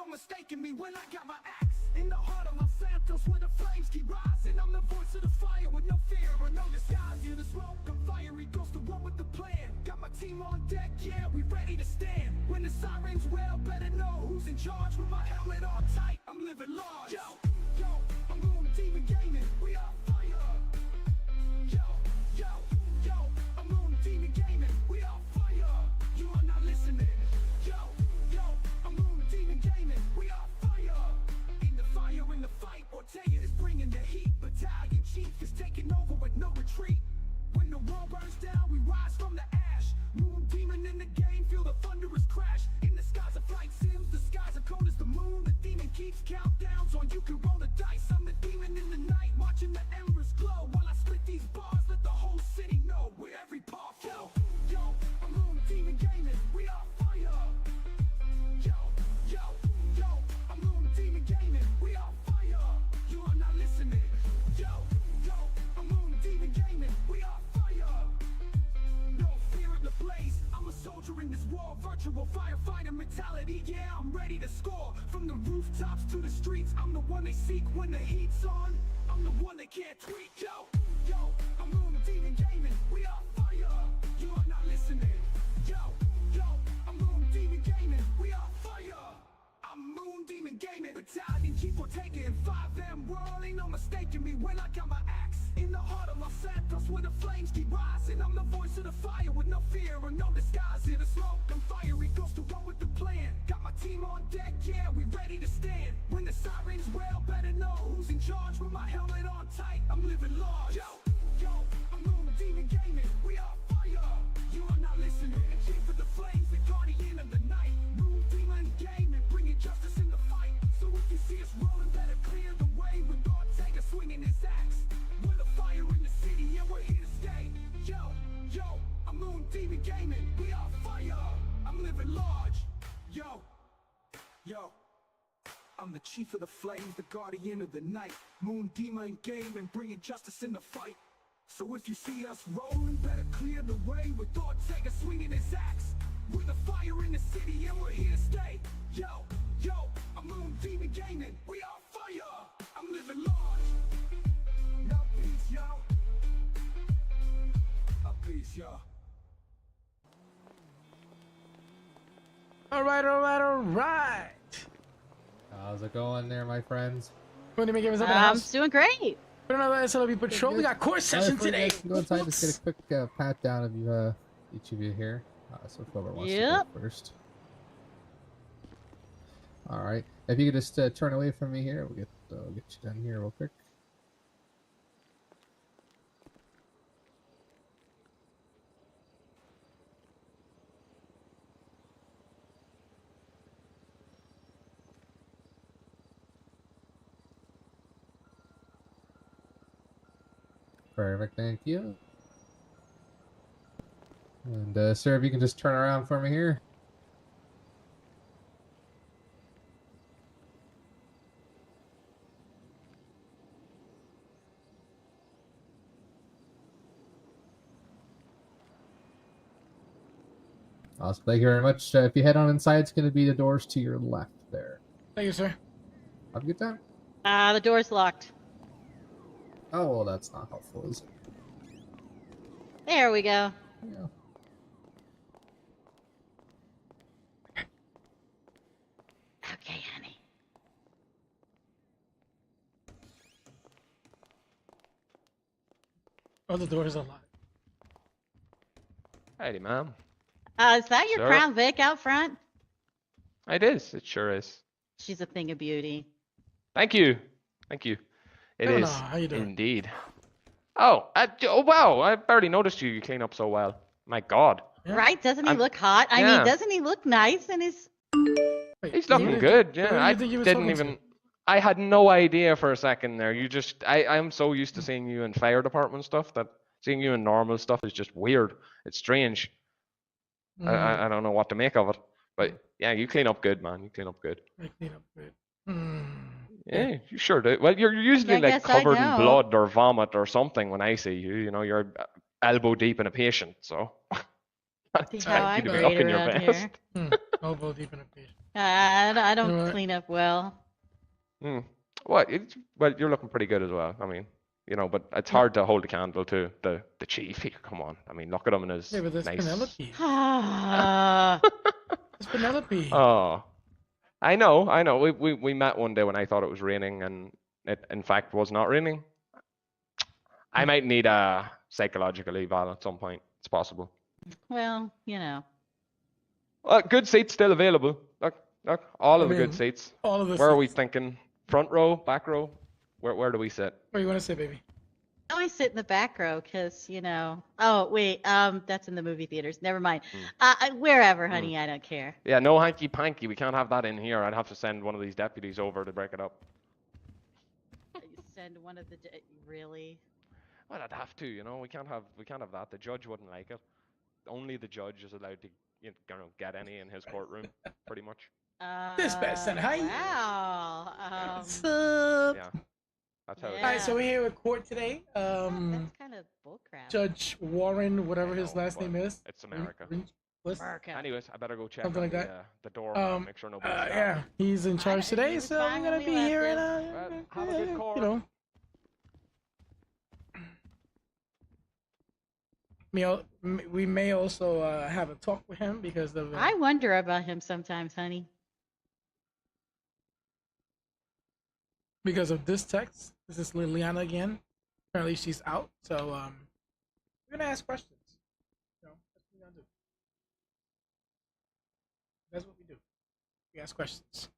mistaking me when I got my axe in the heart of Los Santos where the flames keep rising. I'm the voice of the fire with no fear or no disguise. Hear the smoke, I'm fiery, goes to one with the plan. Got my team on deck, yeah, we ready to stand. When the sirens wail, better know who's in charge. With my helmet on tight, I'm living large. Yo, I'm Moon Demon Gaming, we are fire. Yo, I'm Moon Demon Gaming, we are fire. You are not listening. Yo, I'm Moon Demon Gaming, we are fire. In the fire, in the fight, Ortega is bringing the heat. Battalion chief is taking over with no retreat. When the world burns down, we rise from the ash. Moon Demon in the game, feel the thunderous crash. In the skies of flight sims, the skies are cold as the moon. The demon keeps countdowns on you can roll the dice. I'm the demon in the night, watching the embers glow. While I split these bars, let the whole city know where every paw fell. Yo, I'm Moon Demon Gaming, we are fire. Yo, I'm Moon Demon Gaming, we are fire. You are not listening. Yo, I'm Moon Demon Gaming, we are fire. No fear of the blaze, I'm a soldier in this war. Virtual firefighter mentality, yeah, I'm ready to score. From the rooftops to the streets, I'm the one they seek when the heat's on. I'm the one they can't tweak. Yo, I'm Moon Demon Gaming, we are fire. You are not listening. Yo, I'm Moon Demon Gaming, we are fire. I'm Moon Demon Gaming, Battalion Chief Ortega and 5M World. Ain't no mistaking me when I got my axe in the heart of Los Santos where the flames keep rising. I'm the voice of the fire with no fear or no disguise. Hear the smoke, I'm fiery, goes to one with the plan. Got my team on deck, yeah, we ready to stand. When the sirens wail, better know who's in charge. With my helmet on tight, I'm living large. Yo, I'm Moon Demon Gaming, we are fire. You are not listening. Chief of the flames, the guardian of the night. Moon Demon Gaming, bringing justice in the fight. So if you see us rolling, better clear the way. With Ortega swinging his axe. We're the fire in the city, and we're here to stay. Yo, I'm Moon Demon Gaming, we are fire. I'm living large. Yo, I'm the chief of the flames, the guardian of the night. Moon Demon Gaming, bringing justice in the fight. So if you see us rolling, better clear the way. With Ortega swinging his axe. We're the fire in the city, and we're here to stay. Yo, I'm Moon Demon Gaming, we are fire. I'm living large. No peace, yo. A peace, yo. All right. How's it going there, my friends? What do you make it up in the I'm house? doing great. Put another SLRP patrol. We got course session today. Go inside, just get a quick pat down of you, each of you here. So whoever wants to go first. All right. If you could just turn away from me here, we'll get you done here real quick. Perfect, thank you. And sir, if you can just turn around for me here. Awesome, thank you very much. If you head on inside, it's going to be the doors to your left there. Thank you, sir. Have a good time. The door's locked. Oh, well, that's not helpful, is it? There we go. Yeah. Okay, honey. Oh, the doors are locked. Howdy, ma'am. Is that your Sure. Crown Vic out front? It is. It sure is. She's a thing of beauty. Thank you. Thank you. It Hello, is how you doing? indeed. Oh, wow! I barely noticed you clean up so well. My God. Yeah. Right? Doesn't he I'm- look hot? I yeah. mean, doesn't he look nice in his... Wait, He's who looking did- good. who Yeah, did I you think you was didn't talking to? even. I had no idea for a second there. I'm so used to seeing you in fire department stuff that seeing you in normal stuff is just weird. It's strange. I don't know what to make of it. But yeah, you clean up good, man. You clean up good. I clean up good. Yeah, you sure do. Well, you're usually I like guess I covered in know. blood or vomit or something when I see you. You know, you're elbow deep in a patient. So See how I You to be grade looking your around best. here. Elbow deep in a fish. I don't know what? clean up well. Hmm. What? Well, you're looking pretty good as well. I mean, but it's hard to hold a candle to the chief here. Come on. I mean, look at him in his Yeah, but that's nice. Penelope. Ah, It's Penelope. Oh, I know. We met one day when I thought it was raining, and it in fact was not raining. I might need a psychological eval at some point. It's possible. well, Good seats still available. Look, all I of the good mean, seats. all of the Where are we seats. thinking? Front row, back row? Where do we sit? What do you want to say, baby? I always sit in the back row because, oh, wait, that's in the movie theaters. Never mind. Wherever, honey, I don't care. Yeah, no hanky panky. We can't have that in here. I'd have to send one of these deputies over to break it up. Send one of the, really? Well, I'd have to. We can't have that. The judge wouldn't like it. Only the judge is allowed to, get any in his courtroom, pretty much. Dispatch center. Hi. Wow. What's up? Yeah, that's how it All is. right, so we're here at court today. That's kind of bullcrap. Judge Warren, whatever his know, last but name is. It's America. America. Anyways, I better go check Something on like the door. Make sure nobody's Yeah, he's in charge He today, was so fine we're when gonna we be here left and have a good court. We may also have a talk with him because of I wonder about him sometimes, honey. this text. This is Liliana again. Apparently she's out, so we're gonna ask questions. That's what we're gonna do. That's what we do. We ask questions.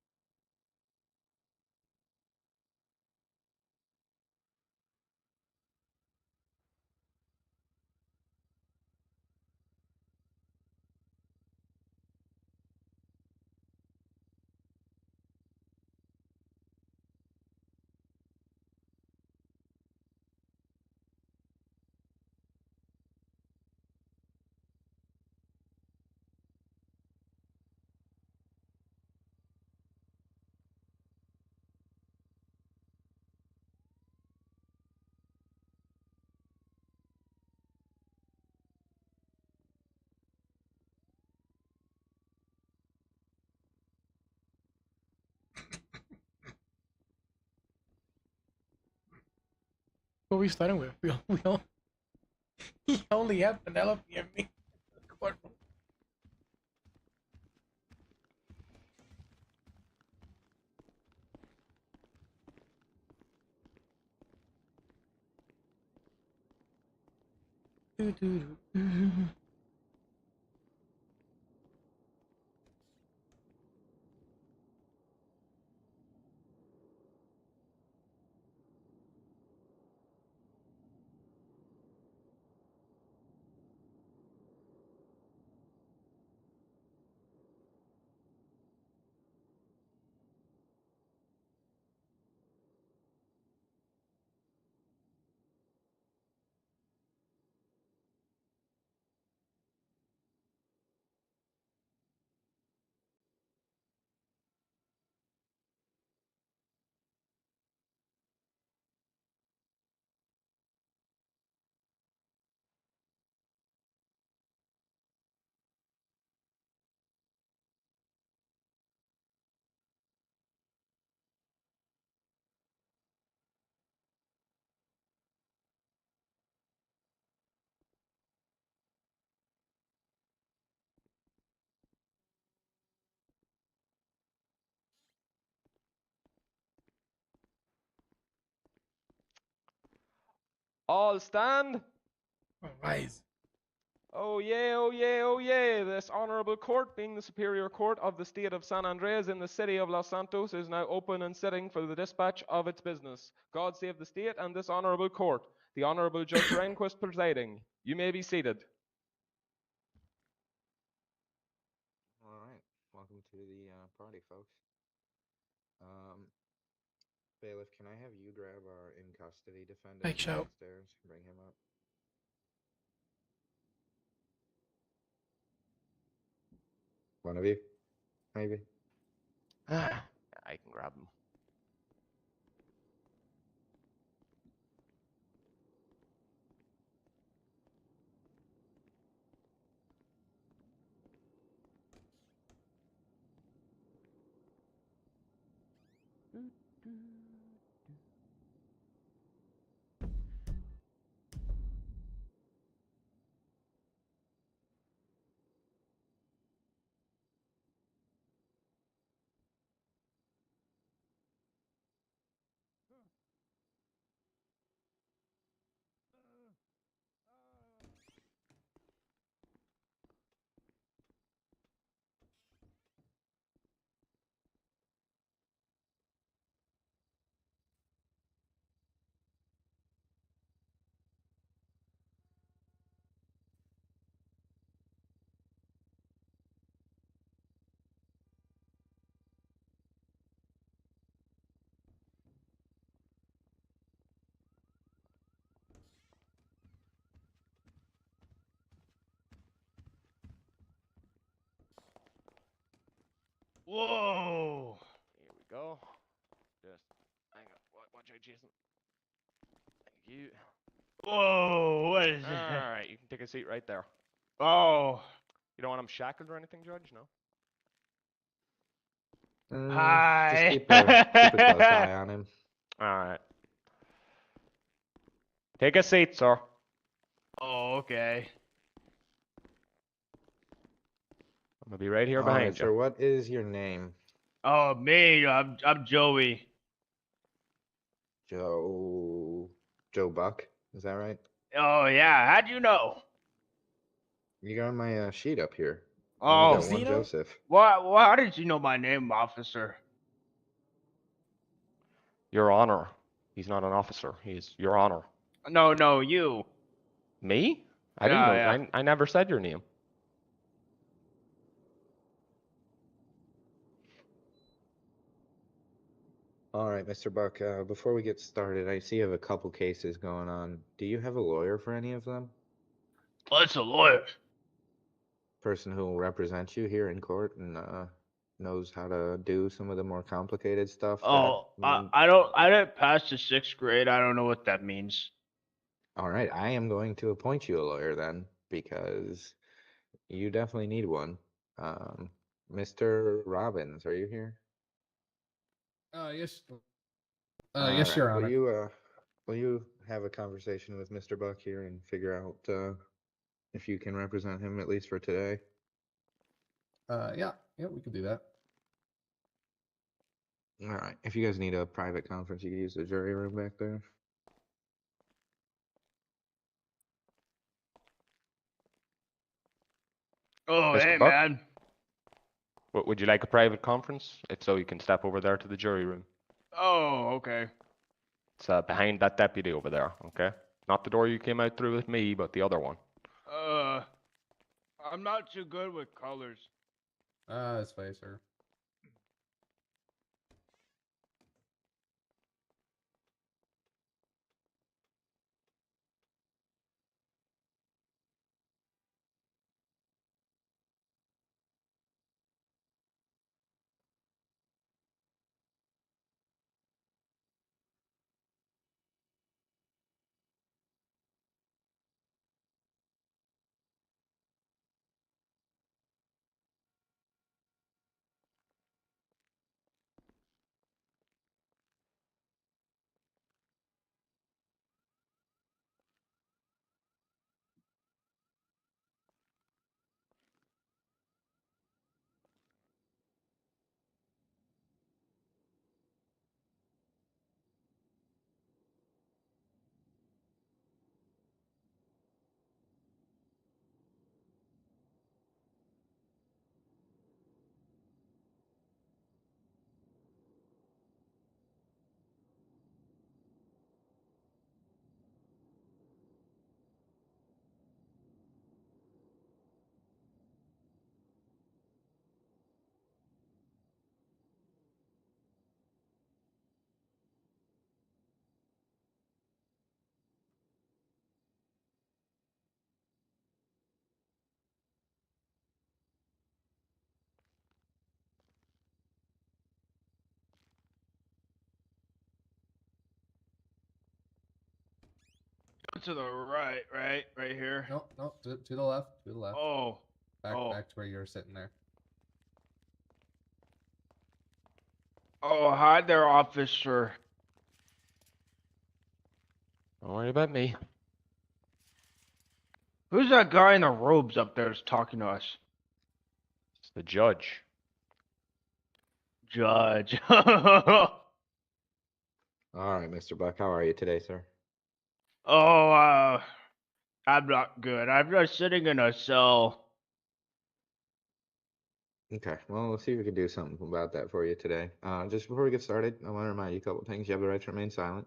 What are we starting with? He only have Penelope and me in the courtroom. All stand. All right. Oh yeah, oh yeah, oh yeah. This honorable court, being the superior court of the state of San Andreas in the city of Los Santos, is now open and sitting for the dispatch of its business. God save the state and this honorable court. The Honorable Judge Rehnquist presiding. You may be seated. All right, welcome to the party, folks. Bailiff, can I have you grab our in custody defendant Thanks, Shout. downstairs? Bring him up. One of you, maybe. I can grab him. Whoa! Here we go. Just hang on. Watch out, Jason. Thank you. Whoa! What is All that? right, you can take a seat right there. Oh! You don't want him shackled or anything, Judge? No. Just Hi! keep a close eye on him. All right. Take a seat, sir. Oh, okay. I'm gonna be right here All behind right, you. sir. What is your name? Oh, me. I'm Joey. Joe Buck. Is that right? Oh, yeah. How'd you know? You got on my sheet up here. I Oh, only got one Zeno? Joseph. why? How did you know my name, officer? Your Honor. He's not an officer. He's Your Honor. No, you. Me? I didn't know. Yeah. I never said your name. All right, Mr. Buck. Before we get started, I see you have a couple cases going on. Do you have a lawyer for any of them? What's a lawyer? Person who will represent you here in court and knows how to do some of the more complicated stuff. Oh, I didn't pass the 6th grade. I don't know what that means. All right, I am going to appoint you a lawyer then, because you definitely need one. Mr. Robbins, are you here? Yes. All Yes, right. Your Honor. Will you have a conversation with Mr. Buck here and figure out if you can represent him at least for today? Yeah, we can do that. All right. If you guys need a private conference, you can use the jury room back there. Oh, Mr. hey, Buck? man. Would you like a private conference? If so, you can step over there to the jury room. Oh, okay. It's behind that deputy over there, okay? Not the door you came out through with me, but the other one. I'm not too good with colors. That's fine, sir. To the right here. No, to the left, to the left. Oh, Back to where you were sitting there. Oh, hi there, officer. Don't worry about me. Who's that guy in the robes up there that's talking to us? It's the judge. Judge. All right, Mr. Buck, how are you today, sir? Oh, I'm not good. I'm just sitting in a cell. Okay, well, let's see if we can do something about that for you today. Just before we get started, I want to remind you a couple things. You have the right to remain silent.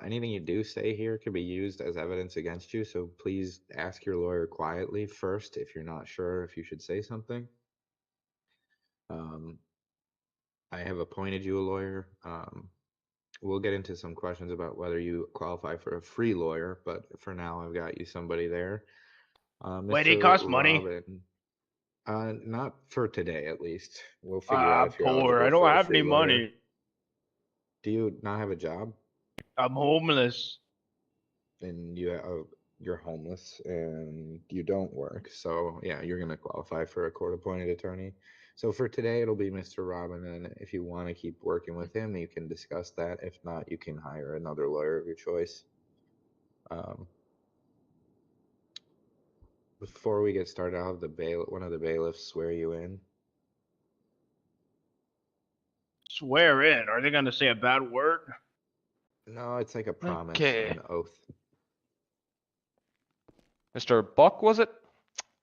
Anything you do say here could be used as evidence against you, so please ask your lawyer quietly first if you're not sure if you should say something. I have appointed you a lawyer. We'll get into some questions about whether you qualify for a free lawyer, but for now, I've got you somebody there. Wait, he Mr. costs money? Robin. Not for today, at least. We'll figure out I'm if you're poor. I eligible don't for a have free any lawyer. money. Do you not have a job? I'm homeless. And you're homeless and you don't work. So yeah, you're gonna qualify for a court-appointed attorney. So for today, it'll be Mr. Robin, and if you want to keep working with him, you can discuss that. If not, you can hire another lawyer of your choice. Um, Before we get started, I'll have one of the bailiffs swear you in. Swear in. Are they gonna say a bad word? No, it's like a promise, Okay. an oath. Mr. Buck, was it?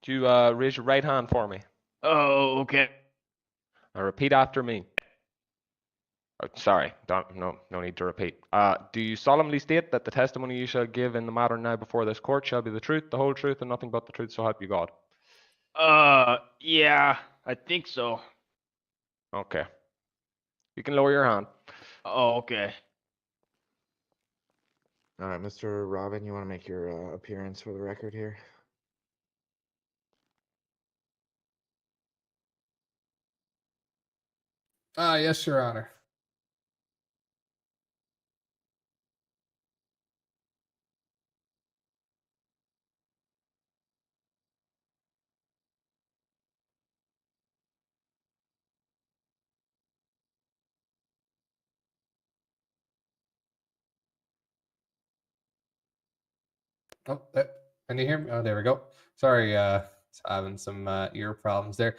Do you raise your right hand for me? Oh, okay. Now repeat after me. Sorry, no need to repeat. Do you solemnly state that the testimony you shall give in the matter now before this court shall be the truth, the whole truth, and nothing but the truth, so help you God? Yeah, I think so. Okay. You can lower your hand. Oh, okay. All right, Mr. Robin, you want to make your appearance for the record here? Yes, Your Honor. Oh, can you hear me? Oh, there we go. Sorry, having some ear problems there.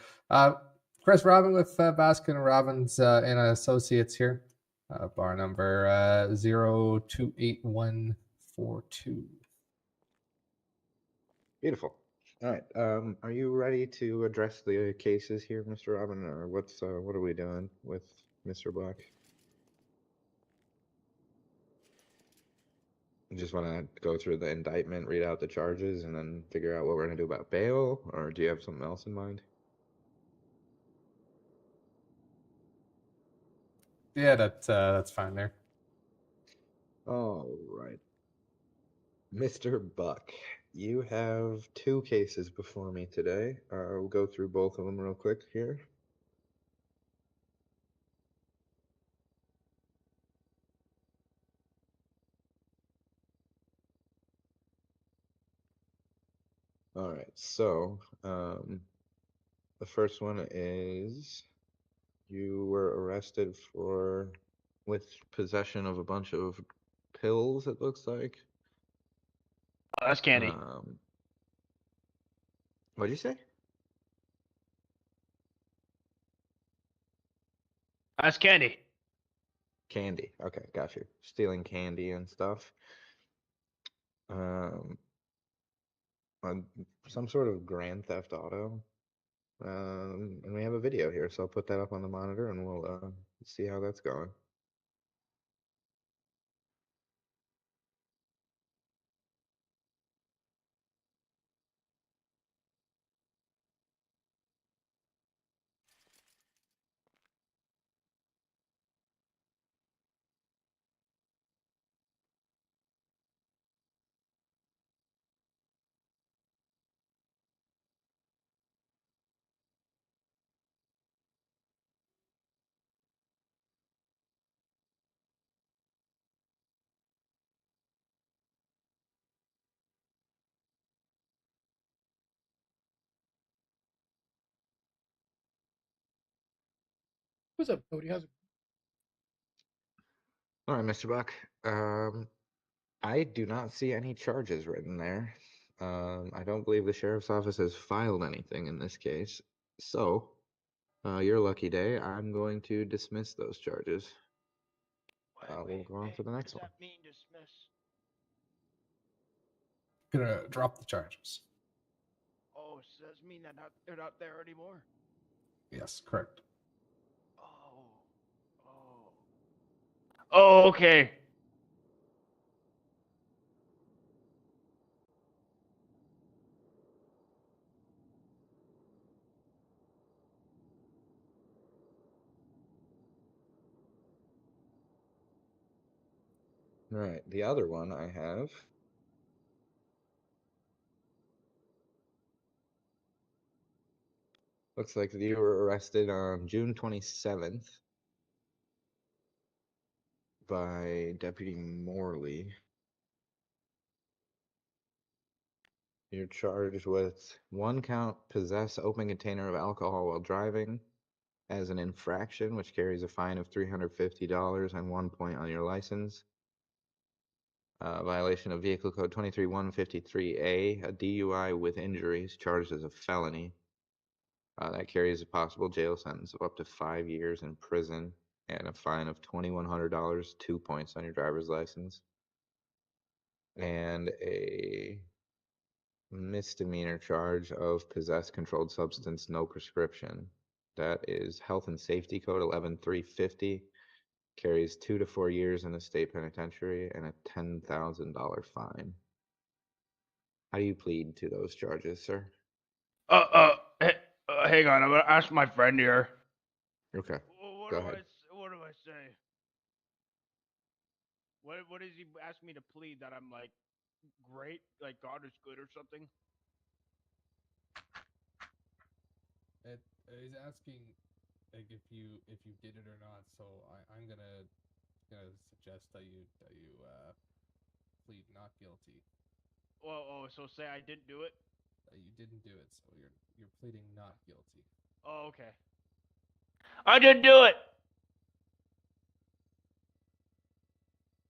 Chris Robin with Baskin Robbins and Associates here. Bar number 028142. Beautiful. All right. Are you ready to address the cases here, Mr. Robin, or what are we doing with Mr. Black? You just want to go through the indictment, read out the charges, and then figure out what we're going to do about bail, or do you have something else in mind? Yeah, that's fine there. All right. Mr. Buck, you have two cases before me today. We'll go through both of them real quick here. All right, so the first one is you were arrested with possession of a bunch of pills, it looks like. That's candy. What'd you say? That's candy. Candy. Okay, got you. Stealing candy and stuff. Um, some sort of grand theft auto. And we have a video here, so I'll put that up on the monitor and we'll see how that's going. What's up, Cody? How's it? All right, Mr. Buck. I do not see any charges written there. I don't believe the sheriff's office has filed anything in this case. So, your lucky day. I'm going to dismiss those charges. We'll go on to the next What one. does that mean, dismiss? Gonna drop the charges. Oh, so does that mean that they're not there anymore? Yes, correct. Oh, okay. All right, the other one I have. Looks like you were arrested on June 27th by Deputy Morley. You're charged with 1 count possess open container of alcohol while driving as an infraction, which carries a fine of $350 and 1 point on your license. Violation of Vehicle Code 23153A, a DUI with injuries, charged as a felony. That carries a possible jail sentence of up to 5 years in prison and a fine of $2,100, 2 points on your driver's license, and a misdemeanor charge of possess controlled substance, no prescription. That is Health and Safety Code 11350, carries 2 to 4 years in the state penitentiary and a $10,000 fine. How do you plead to those charges, sir? Hang on. I'm gonna ask my friend here. Okay, What go do ahead. what do I say? What does he ask me to plead? That I'm like great, like God is good or something? He's asking like if you did it or not. So I'm gonna suggest that you plead not guilty. So say I didn't do it. You didn't do it, so you're pleading not guilty. Oh, okay. I didn't do it.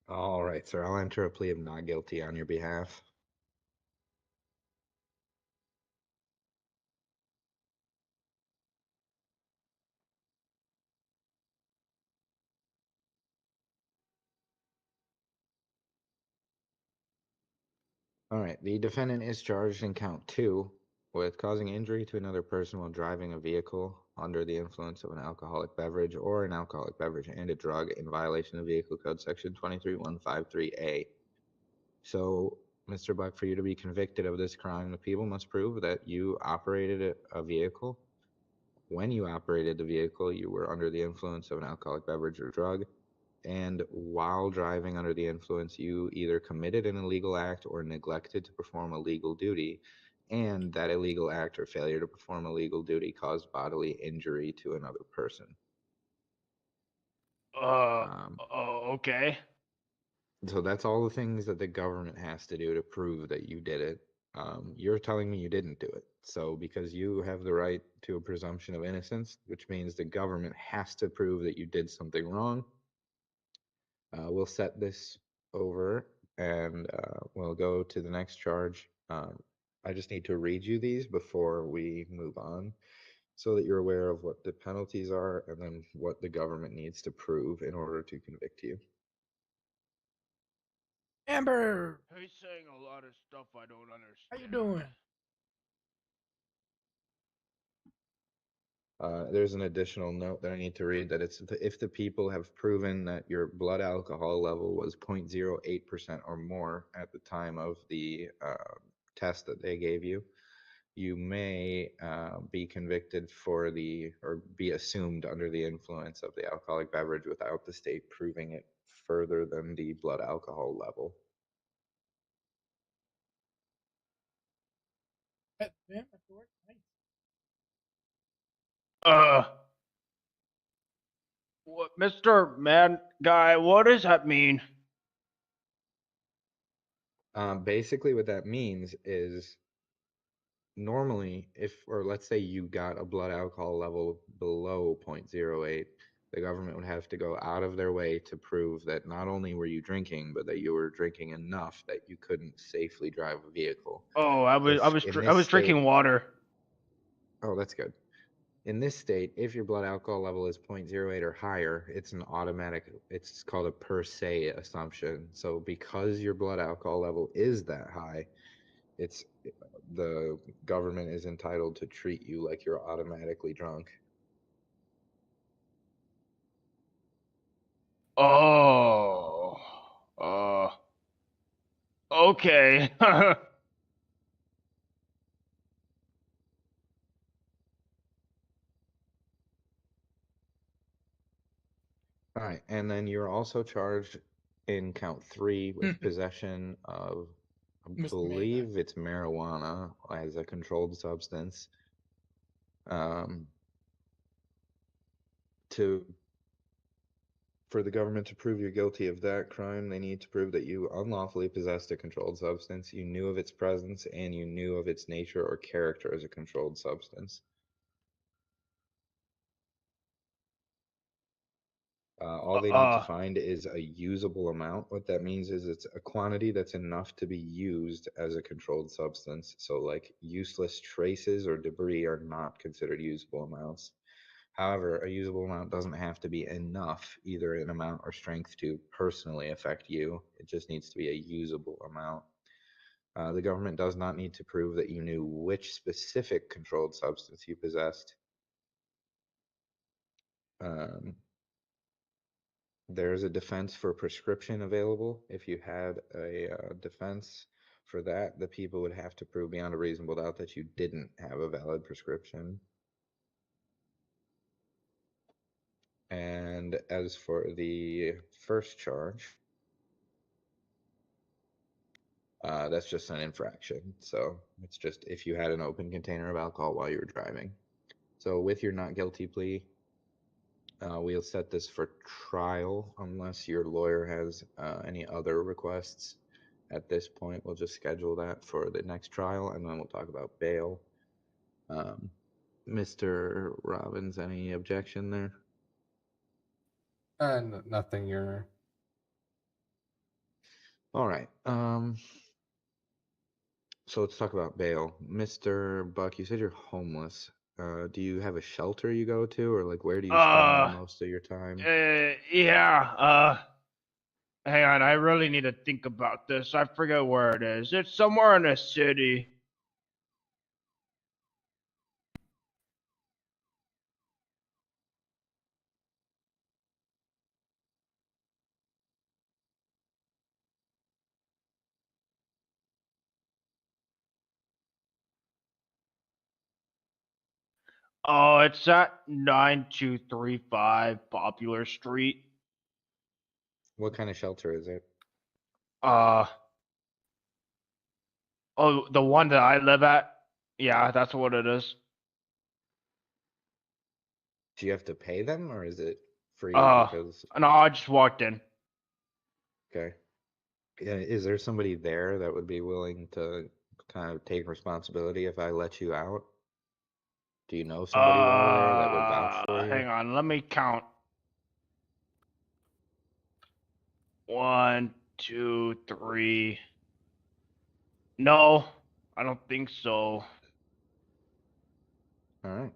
All right, sir. I'll enter a plea of not guilty on your behalf. All right, the defendant is charged in count 2 with causing injury to another person while driving a vehicle under the influence of an alcoholic beverage or an alcoholic beverage and a drug in violation of Vehicle Code Section 23153A. So, Mr. Buck, for you to be convicted of this crime, the people must prove that you operated a vehicle. When you operated the vehicle, you were under the influence of an alcoholic beverage or drug. And while driving under the influence, you either committed an illegal act or neglected to perform a legal duty, and that illegal act or failure to perform a legal duty caused bodily injury to another person. Okay. So that's all the things that the government has to do to prove that you did it. You're telling me you didn't do it. So because you have the right to a presumption of innocence, which means the government has to prove that you did something wrong, we'll set this over and we'll go to the next charge. I just need to read you these before we move on so that you're aware of what the penalties are and then what the government needs to prove in order to convict you. Amber, He's saying a lot of stuff I don't understand. how you doing? There's an additional note that I need to read that it's if the people have proven that your blood alcohol level was 0.08% or more at the time of the test that they gave you, you may be convicted or be assumed under the influence of the alcoholic beverage without the state proving it further than the blood alcohol level. Yeah, that's work. Nice. What, Mr. Man Guy? What does that mean? Basically, what that means is normally, let's say you got a blood alcohol level below 0.08, The government would have to go out of their way to prove that not only were you drinking, but that you were drinking enough that you couldn't safely drive a vehicle. Oh, I was In I this was drinking state- water. Oh, that's good. In this state, if your blood alcohol level is 0.08 or higher, it's an automatic, it's called a per se assumption. So because your blood alcohol level is that high, it's the government is entitled to treat you like you're automatically drunk. Oh. Okay. All right, and then you're also charged in count 3 with possession of, I Misdemeanor. believe it's marijuana as a controlled substance. For the government to prove you're guilty of that crime, they need to prove that you unlawfully possessed a controlled substance, you knew of its presence, and you knew of its nature or character as a controlled substance. All they need to find is a usable amount. What that means is it's a quantity that's enough to be used as a controlled substance. So, like, useless traces or debris are not considered usable amounts. However, a usable amount doesn't have to be enough, either in amount or strength, to personally affect you. It just needs to be a usable amount. The government does not need to prove that you knew which specific controlled substance you possessed. There's a defense for prescription available. If you had a defense for that, the people would have to prove beyond a reasonable doubt that you didn't have a valid prescription. And as for the first charge, that's just an infraction. So it's just if you had an open container of alcohol while you were driving. So with your not guilty plea, we'll set this for trial unless your lawyer has any other requests. At this point, we'll just schedule that for the next trial, and then we'll talk about bail. Mr. Robbins, any objection there? Nothing. You're All right. So let's talk about bail. Mr. Buck, you said you're homeless. Do you have a shelter you go to, or like where do you spend most of your time? Yeah. Hang on, I really need to think about this. I forget where it is. It's somewhere in the city. Oh, it's at 9235 Popular Street. What kind of shelter is it? Oh, the one that I live at? Yeah, that's what it is. Do you have to pay them, or is it free? No, Because I just walked in. okay, yeah, is there somebody there that would be willing to kind of take responsibility if I let you out? Do you know somebody well there that would vouch for you? Hang on, let me count. 1, 2, 3. No, I don't think so. All right.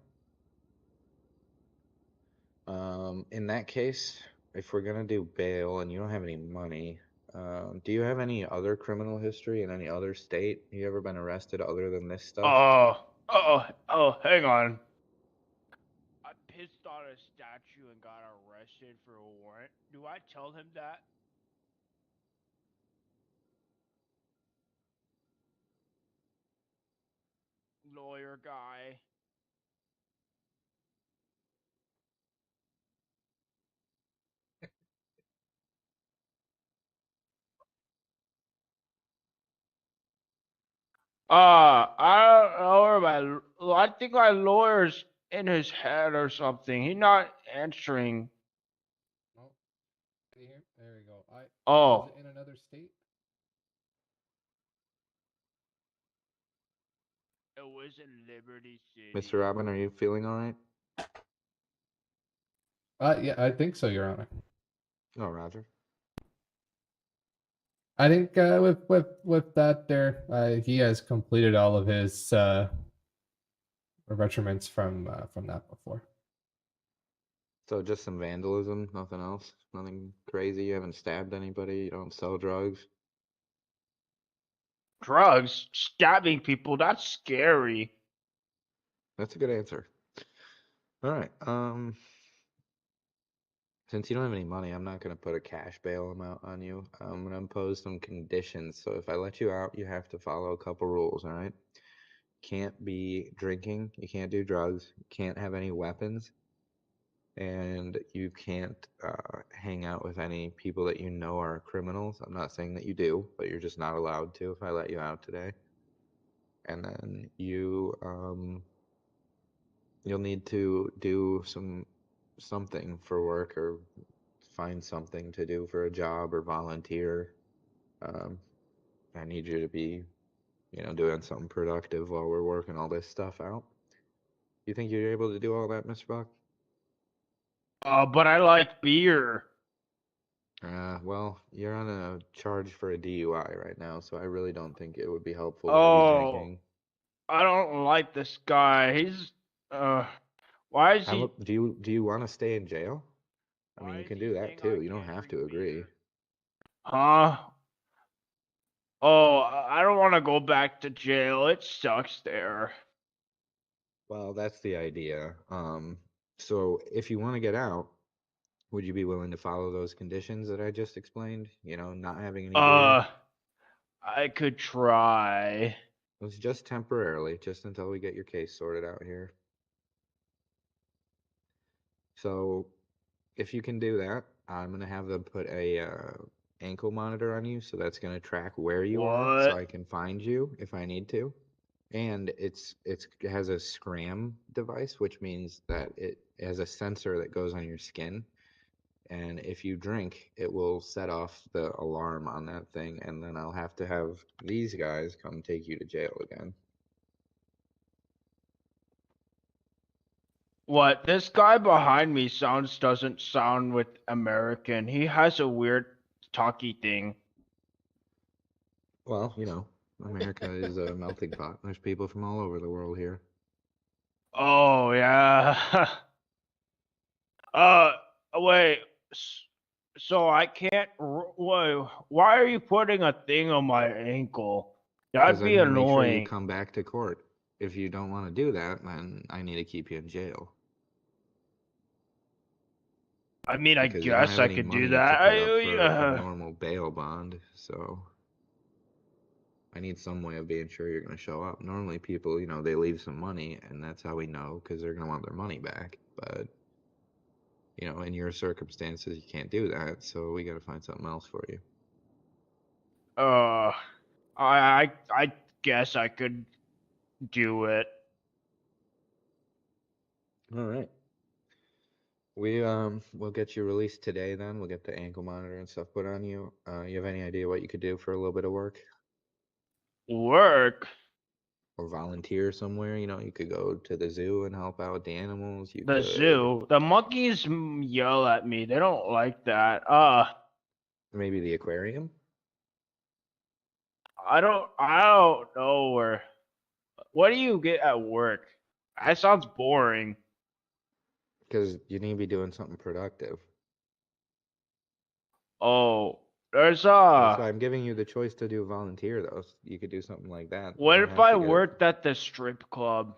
In that case, if we're gonna do bail and you don't have any money, do you have any other criminal history in any other state? You ever been arrested other than this stuff? Hang on. I pissed on a statue and got arrested for a warrant. Do I tell him that? Lawyer guy. I don't know where I think my lawyer's in his head or something. He's not answering. oh, can you hear? There we go. Was Oh, it in another state? it was in Liberty City. Mr. Robin, are you feeling all right? Yeah, I think so, Your Honor. Oh, Roger. I think with that there, he has completed all of his retriments from that before. So just some vandalism, nothing else, nothing crazy. You haven't stabbed anybody. You don't sell drugs. Drugs? Stabbing people? That's scary. That's a good answer. All right. Since you don't have any money, I'm not going to put a cash bail amount on you. I'm going to impose some conditions. So if I let you out, you have to follow a couple rules, all right? Can't be drinking, you can't do drugs, you can't have any weapons, and you can't hang out with any people that you know are criminals. I'm not saying that you do, but you're just not allowed to if I let you out today. And then you'll need to do something for work or find something to do for a job or volunteer. I need you to be, doing something productive while we're working all this stuff out. You think you're able to do all that, Mr. Buck? But I like beer. Well, you're on a charge for a DUI right now, so I really don't think it would be helpful to have you Oh, drinking. I don't like this guy. He's why is he? Do you want to stay in jail? I mean, Why you is can he do that saying too. I You don't can't have drink to agree. beer? Huh? Oh, I don't want to go back to jail. It sucks there. Well, that's the idea. So if you want to get out, would you be willing to follow those conditions that I just explained? Not having any beer. I could try. It's just temporarily, just until we get your case sorted out here. So if you can do that, I'm gonna have them put a ankle monitor on you, so that's gonna track where you are, so What? I can find you if I need to. And it has a scram device, which means that it has a sensor that goes on your skin, and if you drink, it will set off the alarm on that thing, and then I'll have to have these guys come take you to jail again. What? This guy behind me doesn't sound with American. He has a weird talky thing. Well, America is a melting pot. There's people from all over the world here. Oh yeah. Wait. So I can't. Why are you putting a thing on my ankle? Because That'd I'm be going to make sure you annoying. come back to court. If you don't want to do that, then I need to keep you in jail. I mean, I Because you don't guess have I any could do money to that. put up for a normal bail bond, so I need some way of being sure you're going to show up. Normally people, they leave some money, and that's how we know, because they're going to want their money back. But, in your circumstances, you can't do that, so we got to find something else for you. I guess I could do it. All right. We'll get you released today then. We'll get the ankle monitor and stuff put on you. You have any idea what you could do for a little bit of work? Work? Or volunteer somewhere? You could go to the zoo and help out with the animals. You The could zoo? The monkeys yell at me. They don't like that. maybe the aquarium? I don't know where. What do you get at work? That sounds boring. Because you need to be doing something productive. Oh, there's That's why I'm giving you the choice to do volunteer though. You could do something like that. You what don't if have I to get it. worked at the strip club?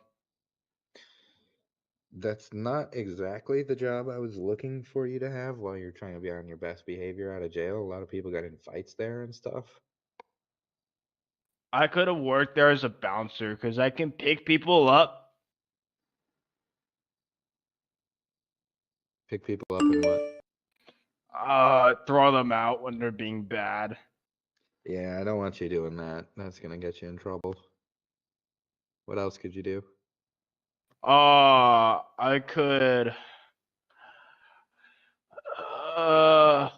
That's not exactly the job I was looking for you to have while you're trying to be on your best behavior out of jail. A lot of people got in fights there and stuff. I could have worked there as a bouncer because I can pick people up. Pick people up and what? Throw them out when they're being bad. Yeah, I don't want you doing that. That's gonna get you in trouble. What else could you do? I could. Uh,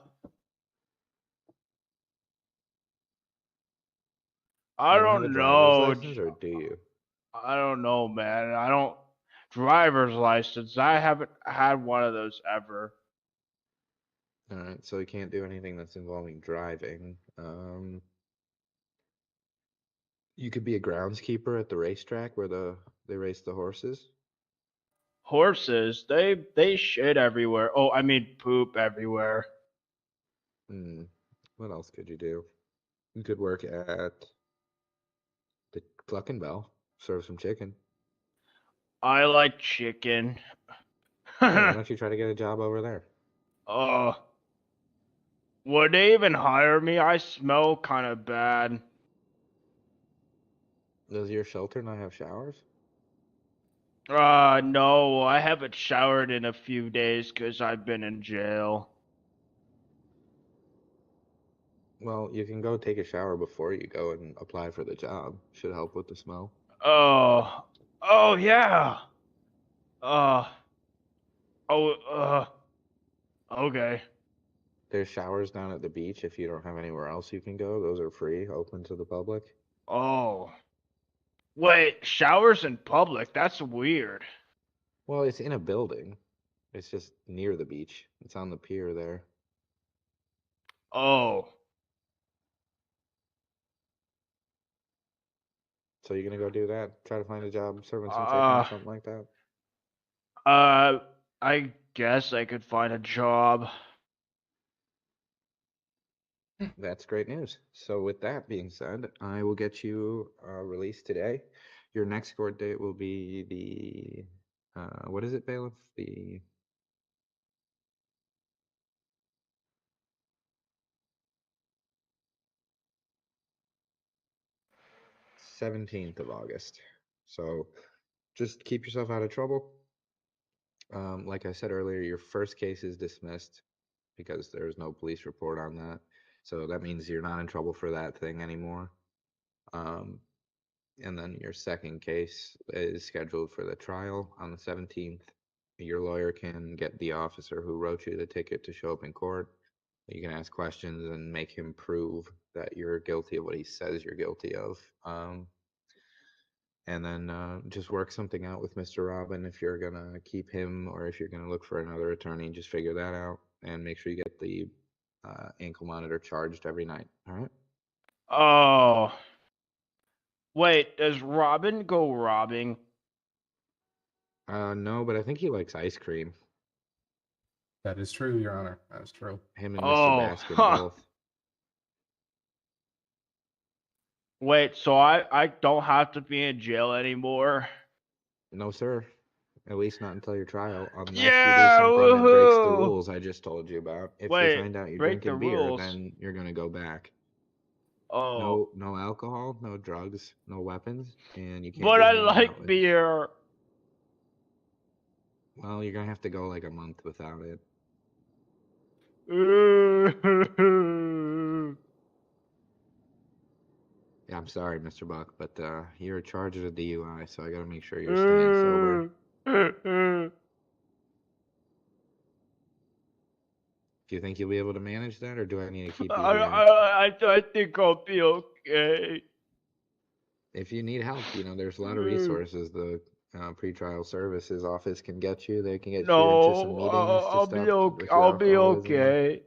I You don't have a don't driver's know. license, or do you? I don't know, man. I don't driver's license. I haven't had one of those ever. All right, so you can't do anything that's involving driving. You could be a groundskeeper at the racetrack where they race the horses. Horses, they shit everywhere. Oh, I mean poop everywhere. Hmm. What else could you do? You could work at the Clucking Bell, serve some chicken. I like chicken. Yeah, why don't you try to get a job over there? Uh, would they even hire me? I smell kind of bad. Does your shelter not have showers? No, I haven't showered in a few days because I've been in jail. Well, you can go take a shower before you go and apply for the job. Should help with the smell. Oh, oh yeah. Uh, okay. There's showers down at the beach if you don't have anywhere else you can go. Those are free, open to the public. Oh, wait, showers in public? That's weird. Well, it's in a building. It's just near the beach. It's on the pier there. Oh, So you're gonna go do that? Try to find a job serving some chicken or uh, something like that? I guess I could find a job. That's great news. So with that being said, I will get you released today. Your next court date will be the what is it, bailiff? The 17th of August. So just keep yourself out of trouble. Like I said earlier, your first case is dismissed because there's no police report on that. So that means you're not in trouble for that thing anymore. And then your second case is scheduled for the trial on the 17th. Your lawyer can get the officer who wrote you the ticket to show up in court. You can ask questions and make him prove that you're guilty of what he says you're guilty of. And then just work something out with Mr. Robin if you're gonna keep him or if you're gonna look for another attorney. Just figure that out and make sure you get the ankle monitor charged every night. All right. Oh, wait, does Robin go robbing? No, but I think he likes ice cream. That is true, Your Honor. That is true. Him and Mr. Oh, Baskin huh. both. Wait, so I don't have to be in jail anymore? No, sir. At least not until your trial, unless you do Yeah, something that breaks the woohoo! rules I just told you about. If they Wait, find out you're break the drinking beer, rules. then you're gonna go back. Oh, No alcohol, no drugs, no weapons, and you can't but be I hanging out like with. beer. Well, you're gonna have to go like a month without it. Yeah, I'm sorry, Mr. Buck, but you're charged with DUI, so I gotta make sure you're staying sober. Do you think you'll be able to manage that, or do I need to keep you here? I think I'll be okay. If you need help, there's a lot of resources. The pretrial services office can get you. They can get you into some No, meetings to I'll stop be okay. with your I'll be alcoholism. okay.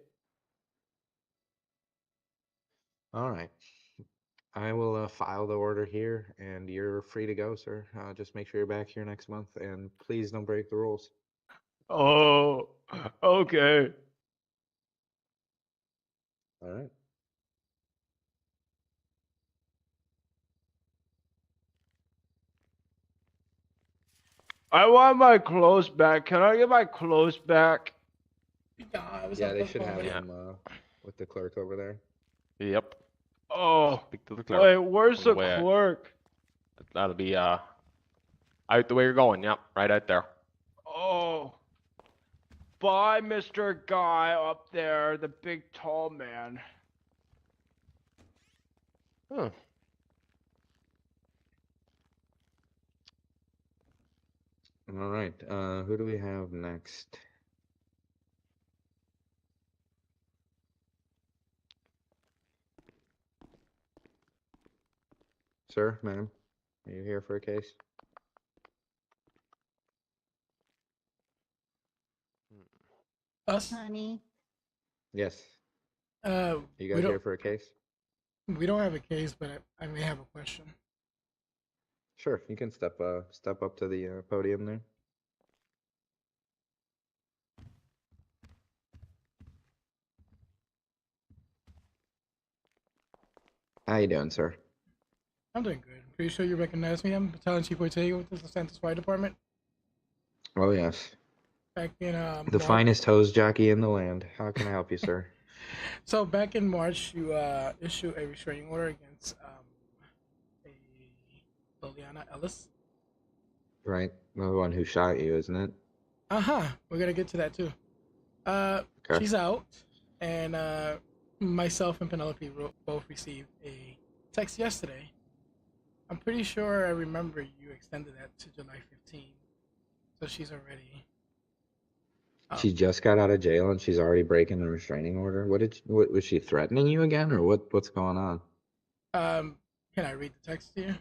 All right. I will file the order here, and you're free to go, sir. Just make sure you're back here next month, and please don't break the rules. Oh, okay. All right. I want my clothes back. Can I get my clothes back? Yeah, they should have them with the clerk over there. Yep. Oh, Speak to the clerk. wait, where's On the the way out. clerk? That'll be out the way you're going. Yep, right out there. Oh, bye, Mr. Guy up there, the big tall man. Huh. All right. Who do we have next? Sir, ma'am, are you here for a case? Us? Honey. Yes. Uh, Are you we guys don't here for a case? we don't have a case, but I may have a question. Sure. You can step up to the podium there. How you doing, sir? I'm doing good. I'm pretty sure you recognize me. I'm Battalion Chief Ortega with the Los Santos Fire Department. Oh yes. Back in The March. finest hose jockey in the land. How can I help you, sir? So back in March, you issued a restraining order against a Liliana Ellis. Right. The one who shot you, isn't it? We're gonna get to that too. Okay. She's out, and myself and Penelope both received a text yesterday. I'm pretty sure I remember you extended that to July 15th, so she's already. She just got out of jail and she's already breaking the restraining order. What was she threatening you again, or what's going on? Um, can I read the text to you?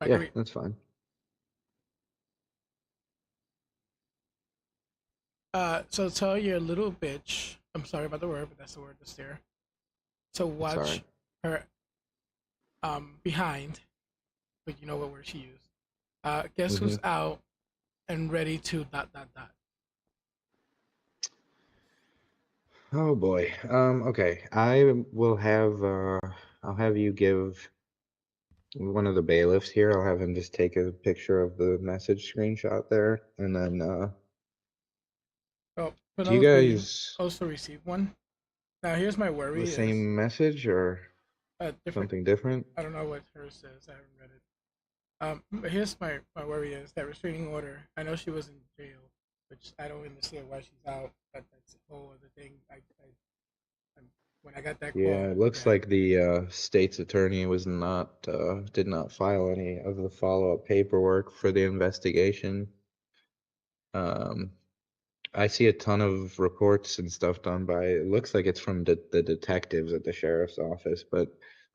I can Yeah, read. that's fine. So tell your little bitch. I'm sorry about the word, but that's the word that's there. To watch Sorry. her behind, but you know what word she used. Guess who's out and ready to ... Oh boy. Okay. I'll have you give one of the bailiffs here. I'll have him just take a picture of the message screenshot there, and then Oh, do you Penelope guys also received one. Now here's my the worry is same message or different. something different? I don't know what hers says. I haven't read it. But here's my worry is that restraining order. I know she was in jail, which I don't understand why she's out. But that's a whole other thing. When I got that call, Yeah, it looks that like the state's attorney was not did not file any of the follow-up paperwork for the investigation. Um, I see a ton of reports and stuff done by, it looks like it's from the detectives at the sheriff's office, but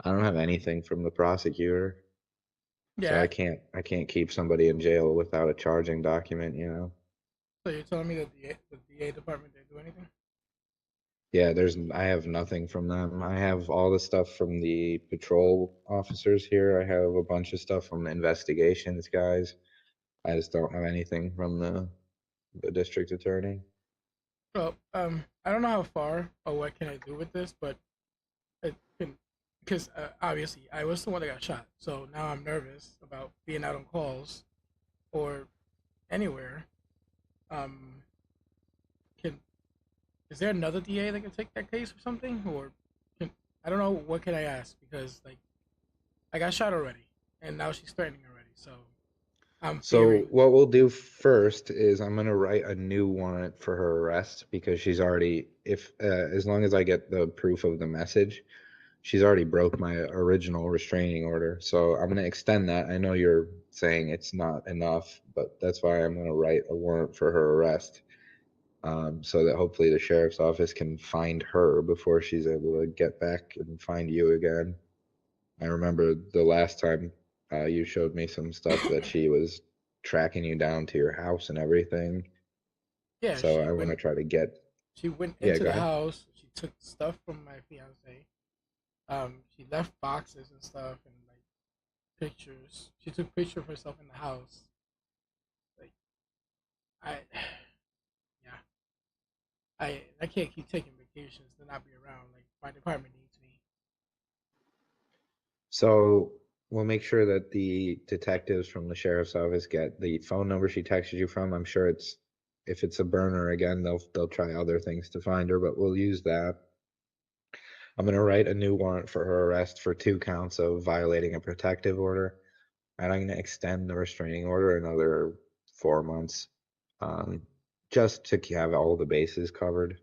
I don't have anything from the prosecutor. So yeah. I can't keep somebody in jail without a charging document, you know. So you're telling me that the DA department didn't do anything? Yeah, I have nothing from them. I have all the stuff from the patrol officers here. I have a bunch of stuff from the investigations guys. I just don't have anything from the district attorney. Well, I don't know how far or what can I do with this, but it can, because obviously I was the one that got shot, so now I'm nervous about being out on calls or anywhere. Um, can is there another DA that can take that case or something, or can I don't know what can I ask because like I got shot already, and now she's threatening already, so I'm So fearing. what we'll do first is I'm gonna write a new warrant for her arrest because she's already, if as long as I get the proof of the message, she's already broke my original restraining order. So I'm gonna extend that. I know you're saying it's not enough, but that's why I'm gonna write a warrant for her arrest, so that hopefully the sheriff's office can find her before she's able to get back and find you again. I remember the last time you showed me some stuff that she was tracking you down to your house and everything. Yeah, So I want to try to get. she went Yeah, into go the ahead. house. She took stuff from my fiance. She left boxes and stuff and like pictures. She took picture of herself in the house. Like I, yeah, I can't keep taking vacations to not be around. Like my department needs me. So we'll make sure that the detectives from the sheriff's office get the phone number she texted you from. I'm sure it's, if it's a burner again, they'll try other things to find her, but we'll use that. I'm gonna write a new warrant for her arrest for 2 counts of violating a protective order, and I'm gonna extend the restraining order another 4 months, um, just to have all the bases covered.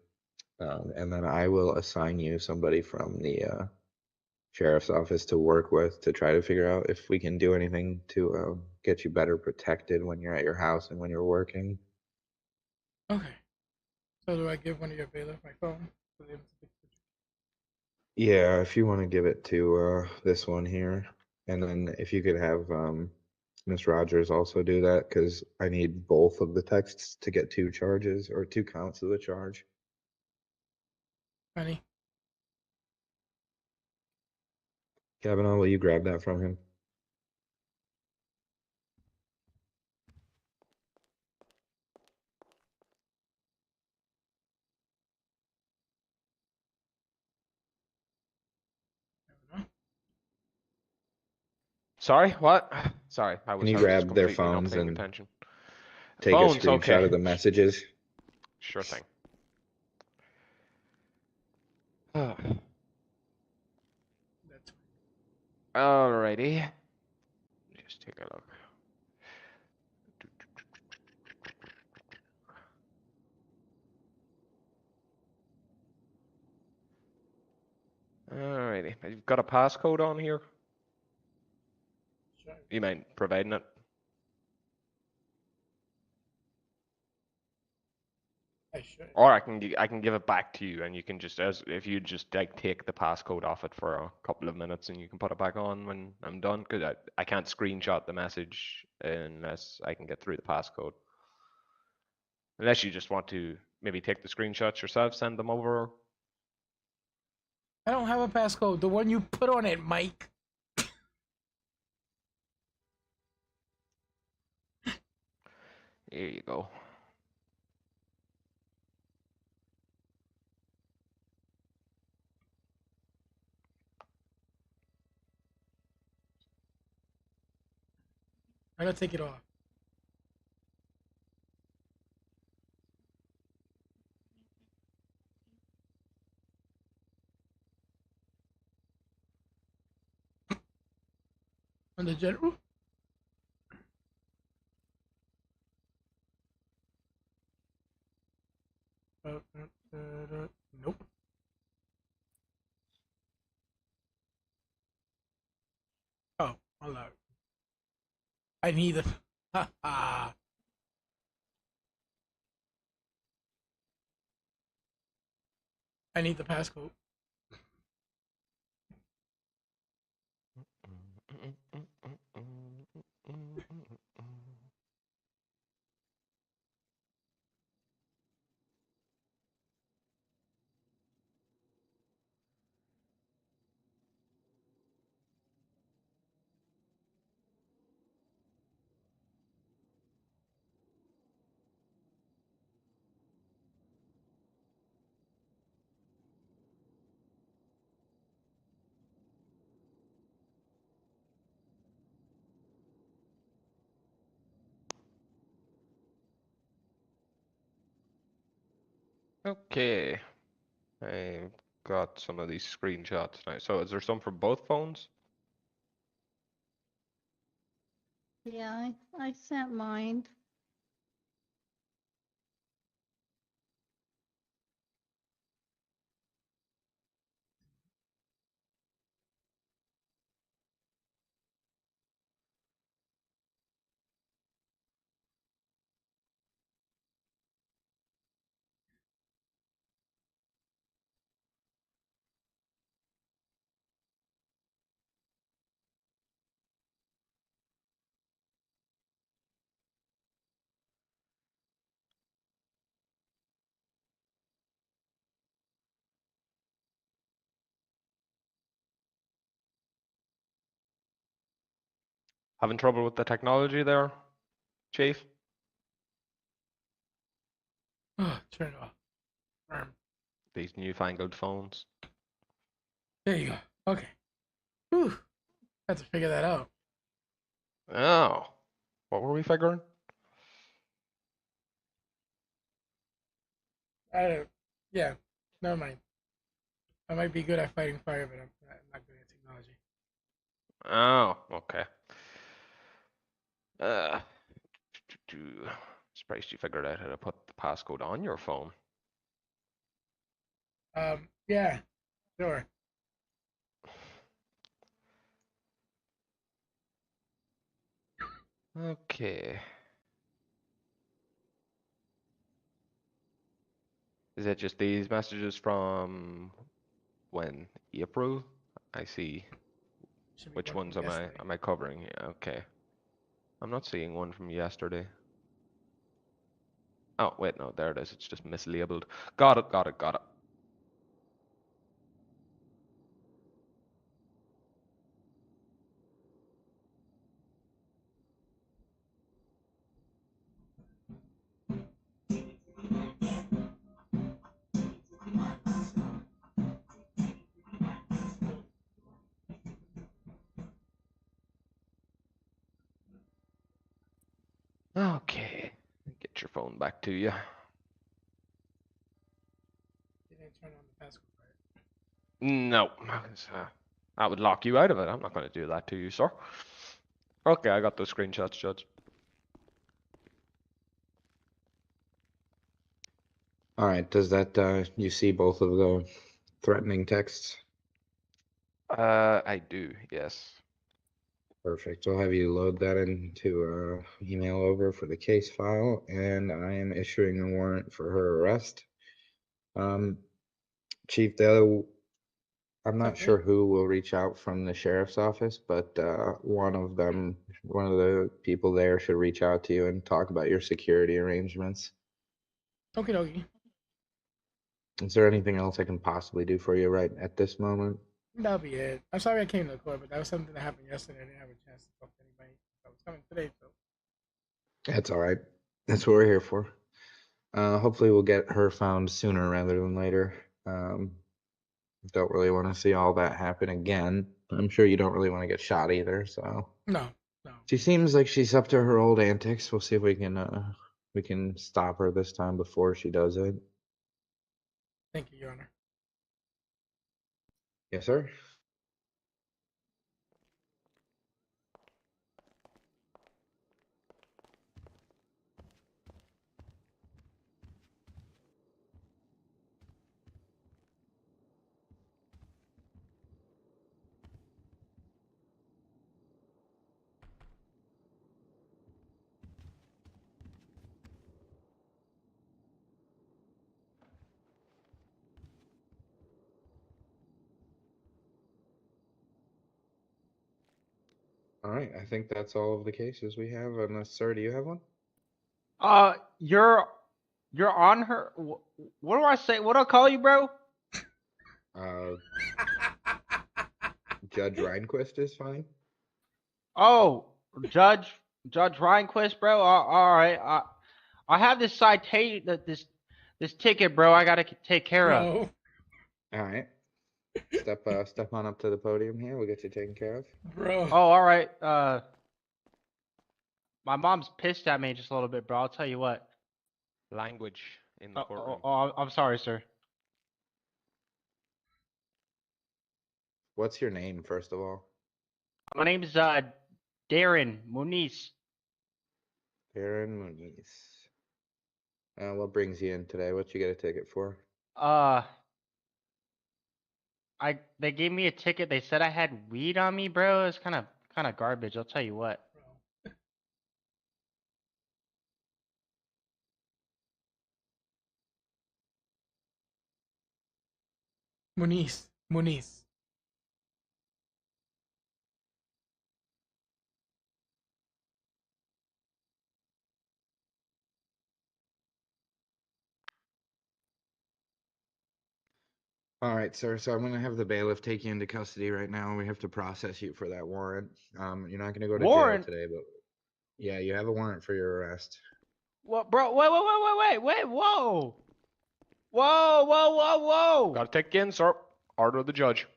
And then I will assign you somebody from the sheriff's office to work with to try to figure out if we can do anything to get you better protected when you're at your house and when you're working. Okay. So do I give one of your bailiff my phone for them to take pictures? Yeah, if you want to give it to this one here, and then if you could have Miss Rogers also do that, because I need both of the texts to get 2 charges or 2 counts of the charge. Honey. Kavanaugh, will you grab that from him? Sorry, what? Sorry, I Can you was grab their completely not phones paying and attention. take a Phones, screenshot okay. of the messages? Sure thing. That's Alrighty. Just take a look. Alrighty. You've got a passcode on here? sure. You mind providing it? I should. Or I can give it back to you, and you can just, as if you just like take the passcode off it for a couple of minutes, and you can put it back on when I'm done. Because I can't screenshot the message unless I can get through the passcode. Unless you just want to maybe take the screenshots yourself, send them over. I don't have a passcode. The one you put on it, Mike. Here you go. I gotta take it off. On the general? Nope. Oh, hold on. I need the. I need the passcode. Okay. I've got some of these screenshots now. So is there some for both phones? Yeah, I sent mine. Having trouble with the technology there, Chief? Turn it off. These newfangled phones. There you go. Okay. Whew. Had to figure that out. Oh. What were we figuring? Yeah. Never mind. I might be good at fighting fire, but I'm not good at technology. Oh, okay. Uh, surprised you figured out how to put the passcode on your phone. Yeah. Sure. Okay. Is it just these messages from when? April? I see. Should be Which one ones from am I yesterday. covering? Yeah, okay. I'm not seeing one from yesterday. Oh, wait, no, there it is. It's just mislabeled. Got it, got it, got it. Okay. Get your phone back to you. You didn't turn on the passcode, right? No. I would lock you out of it. I'm not going to do that to you, sir. Okay, I got those screenshots, Judge. All right. Does that you see both of the threatening texts? I do, yes. Perfect. I'll have you load that into email over for the case file, and I am issuing a warrant for her arrest. Chief, I'm not Okay. sure who will reach out from the sheriff's office, but one of the people there should reach out to you and talk about your security arrangements. Okie dokie. Is there anything else I can possibly do for you right at this moment? That'll be it. I'm sorry I came to the court, but that was something that happened yesterday. I didn't have a chance to talk to anybody. I was coming today, so. That's all right. That's what we're here for. Hopefully we'll get her found sooner rather than later. Don't really want to see all that happen again. I'm sure you don't really want to get shot either, so. No, no. She seems like she's up to her old antics. We'll see if we can stop her this time before she does it. Thank you, Your Honor. Yes, sir. All right, I think that's all of the cases we have. Unless, sir, do you have one? You're on her. What do I say? What do I call you, bro? Uh, Judge Reinquist is fine. Oh, Judge Reinquist, bro. All right. I have this citation, this ticket, bro. I gotta take care of. Bro, All right. Step on up to the podium here. We'll get you taken care of. bro. Oh, all right. My mom's pissed at me just a little bit, bro. I'll tell you what. Language in the Oh, courtroom. I'm sorry, sir. What's your name, first of all? My name's Darren Muniz. Aaron Muniz. What brings you in today? What you get a ticket for? They gave me a ticket. They said I had weed on me, bro. It's kind of garbage. I'll tell you what. Muniz. All right, sir. So I'm going to have the bailiff take you into custody right now. We have to process you for that warrant. You're not going to go to Warrant? jail today, but yeah, you have a warrant for your arrest. What, bro? Wait! Whoa! Whoa! Gotta take you in, sir. Order of the judge.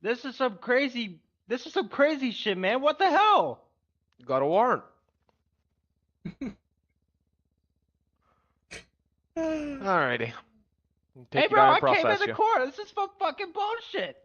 This is some crazy shit, man. What the hell? You got a warrant. Alrighty. Take Hey, you bro, down I and came process in the you. court. This is fucking bullshit.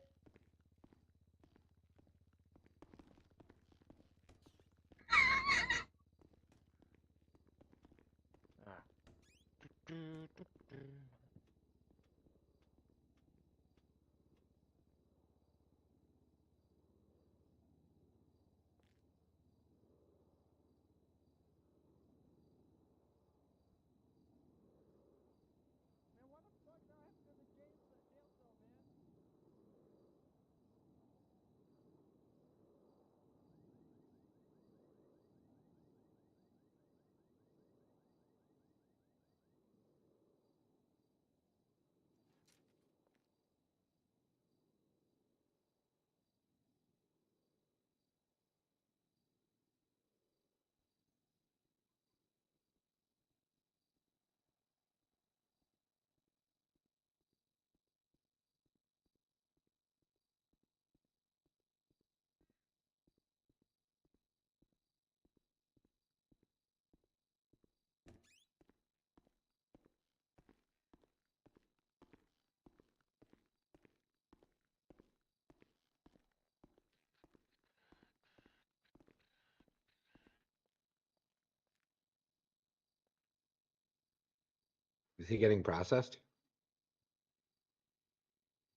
Is he getting processed?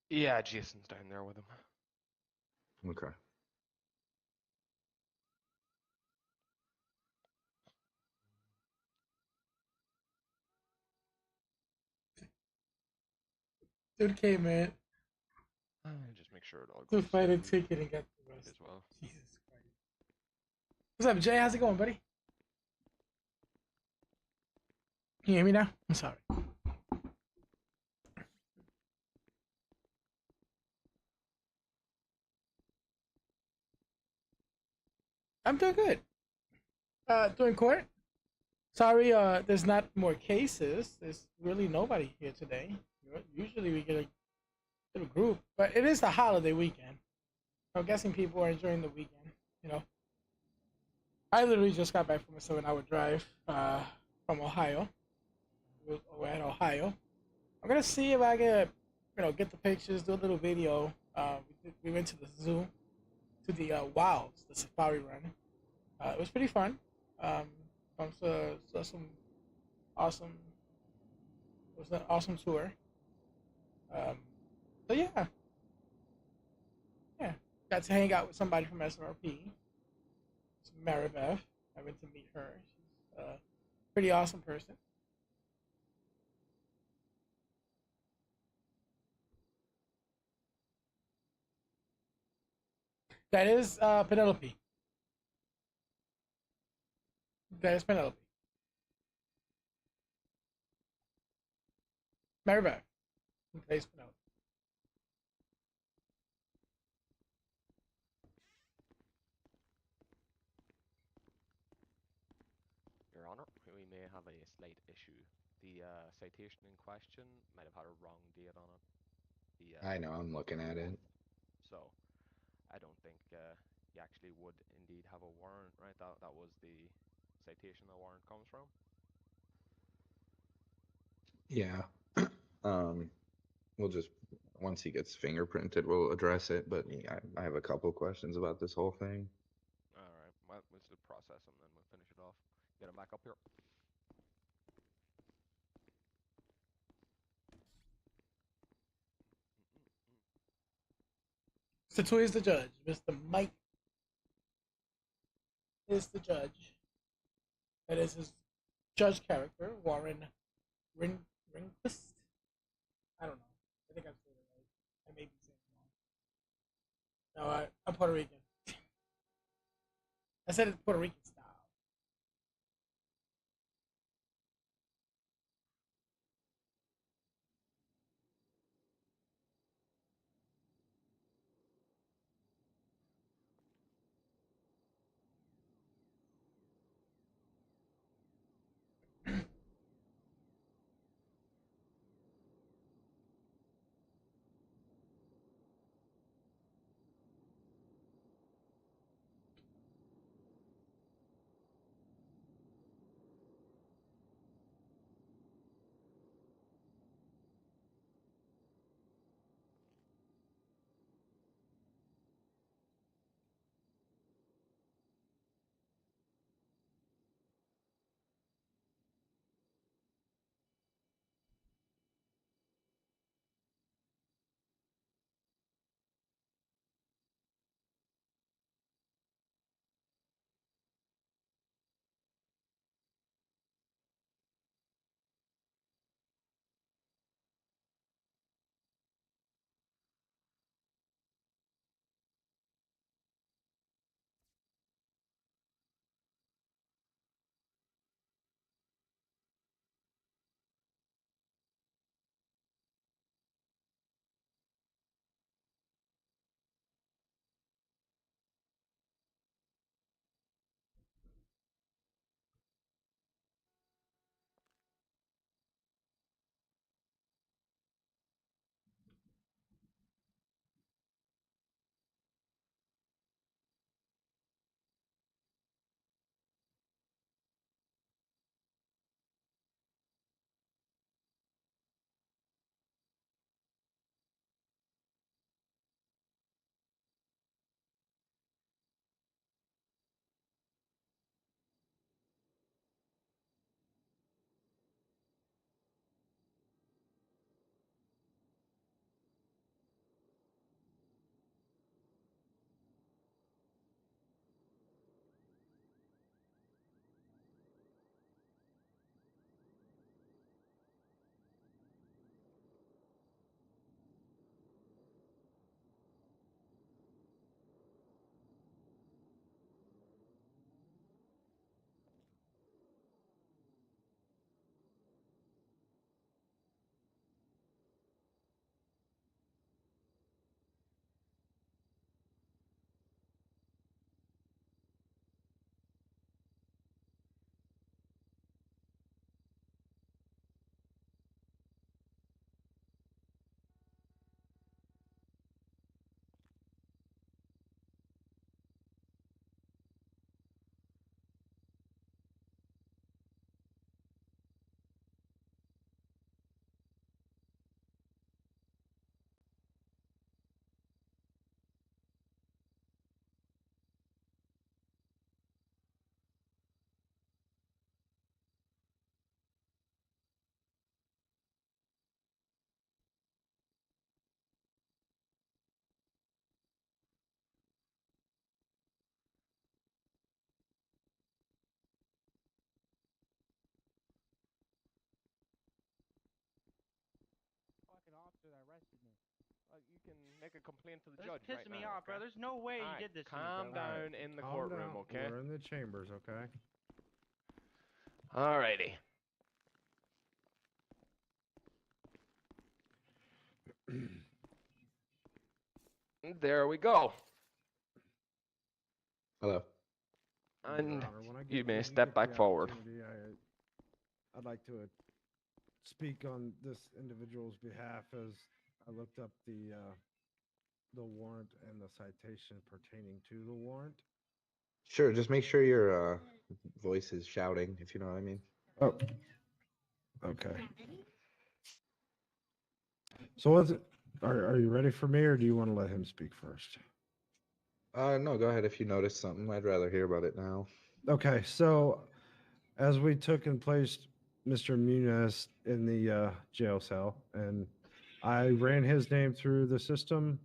Yeah, Jason's down there with him. Okay. Dude came in Just make sure it all to goes fight a through ticket and get the rest. as well. Jesus Christ. What's up, Jay? How's it going, buddy? Can you hear me now? I'm sorry. I'm doing good. Doing court. Sorry, there's not more cases. There's really nobody here today. Usually we get a little group, but it is the holiday weekend. I'm guessing people are enjoying the weekend. You know, I literally just got back from a 7-hour drive from Ohio. We're at Ohio. I'm gonna see if I can, get the pictures, do a little video. We went to the zoo, to the wilds, the safari run. It was pretty fun. Saw some awesome. It was an awesome tour. So yeah, got to hang out with somebody from SLRP. It's Maribeth. I went to meet her. She's a pretty awesome person. That is Penelope. That is Penelope. Maribeth. That is Penelope. Your Honor, we may have a slight issue. The citation in question might have had a wrong date on it. I know, I'm looking at it. So, I don't think you actually would indeed have a warrant, right? That was the citation the warrant comes from. Yeah. We'll just, once he gets fingerprinted, we'll address it. But yeah, I have a couple questions about this whole thing. All right, well, we'll just process him, then we'll finish it off. Get him back up here. So who is the judge? Mr. Mike is the judge. That is his judge character, Warren Ringquist. I don't know. I think I'm saying it right. I may be saying it wrong. No, I'm Puerto Rican. I said it's Puerto Rican style. can make a complaint to the This judge is right pissing me now, off, bro. okay? There's no way you Alright, did this to me, calm bro. down in the Calm courtroom, down. okay? We're in the chambers, okay? Alrighty. There we go. Hello. And Your Honor, when I you get- may when step get back the forward. opportunity, I'd like to speak on this individual's behalf as I looked up the warrant and the citation pertaining to the warrant. Sure, just make sure your voice is shouting, if you know what I mean. Oh, okay. So what's it? Are you ready for me, or do you want to let him speak first? No, go ahead if you notice something. I'd rather hear about it now. Okay, so as we took and placed Mr. Munez in the jail cell, and I ran his name through the system,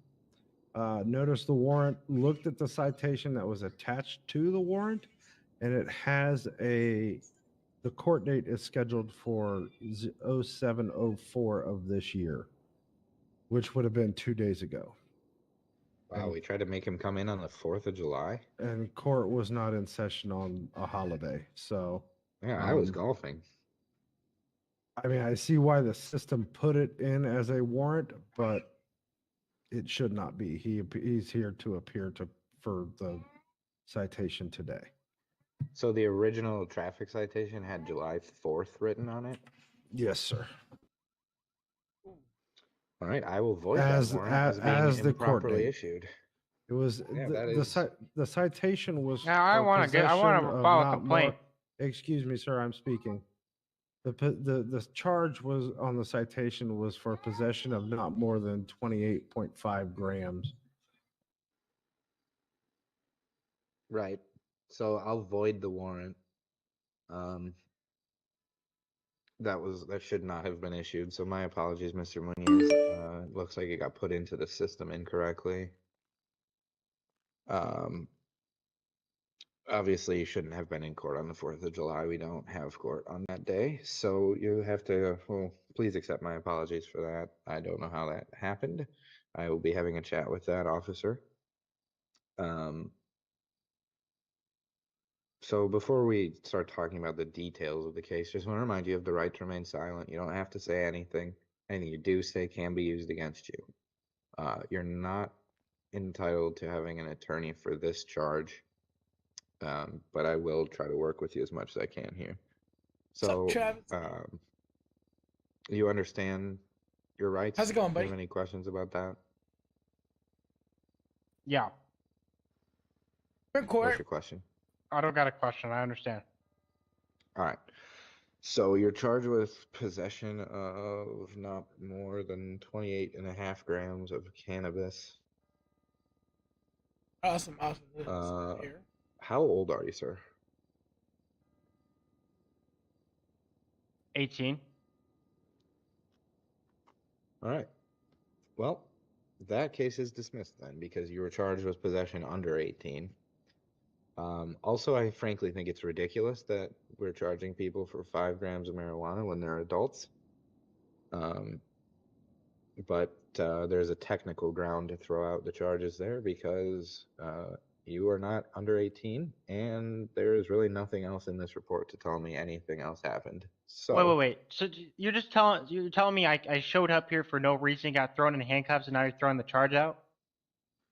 noticed the warrant, looked at the citation that was attached to the warrant, and it has the court date is scheduled for 0704 of this year, which would have been 2 days ago. Wow, we tried to make him come in on the 4th of July. And court was not in session on a holiday. So, Yeah, I was golfing. I mean, I see why the system put it in as a warrant, but it should not be. He's here to appear for the citation today. So the original traffic citation had July 4th written on it? Yes, sir. All right, I will void As- that warrant as being as the court improperly date. issued. It was Yeah, that the citation was. Now I for want to possession of file a not complaint. more- excuse me, sir. I'm speaking. The charge was on the citation was for possession of not more than 28.5 grams. Right. So I'll void the warrant. That should not have been issued. So my apologies, Mr. Munoz. It looks like it got put into the system incorrectly. Obviously, you shouldn't have been in court on the 4th of July. We don't have court on that day. So you have to, well, please accept my apologies for that. I don't know how that happened. I will be having a chat with that officer. So before we start talking about the details of the case, just want to remind you of the right to remain silent. You don't have to say anything. Anything you do say can be used against you. You're not entitled to having an attorney for this charge, but I will try to work with you as much as I can here. So, Travis? you understand your rights? How's it going, Do you buddy? have any questions about that? Yeah, We're in What's court. your question? I don't got a question. I understand. All right. So you're charged with possession of not more than 28.5 grams of cannabis. Awesome. This is Uh, here. How old are you, sir? 18. All right. Well, that case is dismissed then because you were charged with possession under 18. Also, I frankly think it's ridiculous that we're charging people for 5 grams of marijuana when they're adults. But there's a technical ground to throw out the charges there because you are not under 18, and there is really nothing else in this report to tell me anything else happened. So Wait. So you're telling me I showed up here for no reason, got thrown in handcuffs, and now you're throwing the charge out?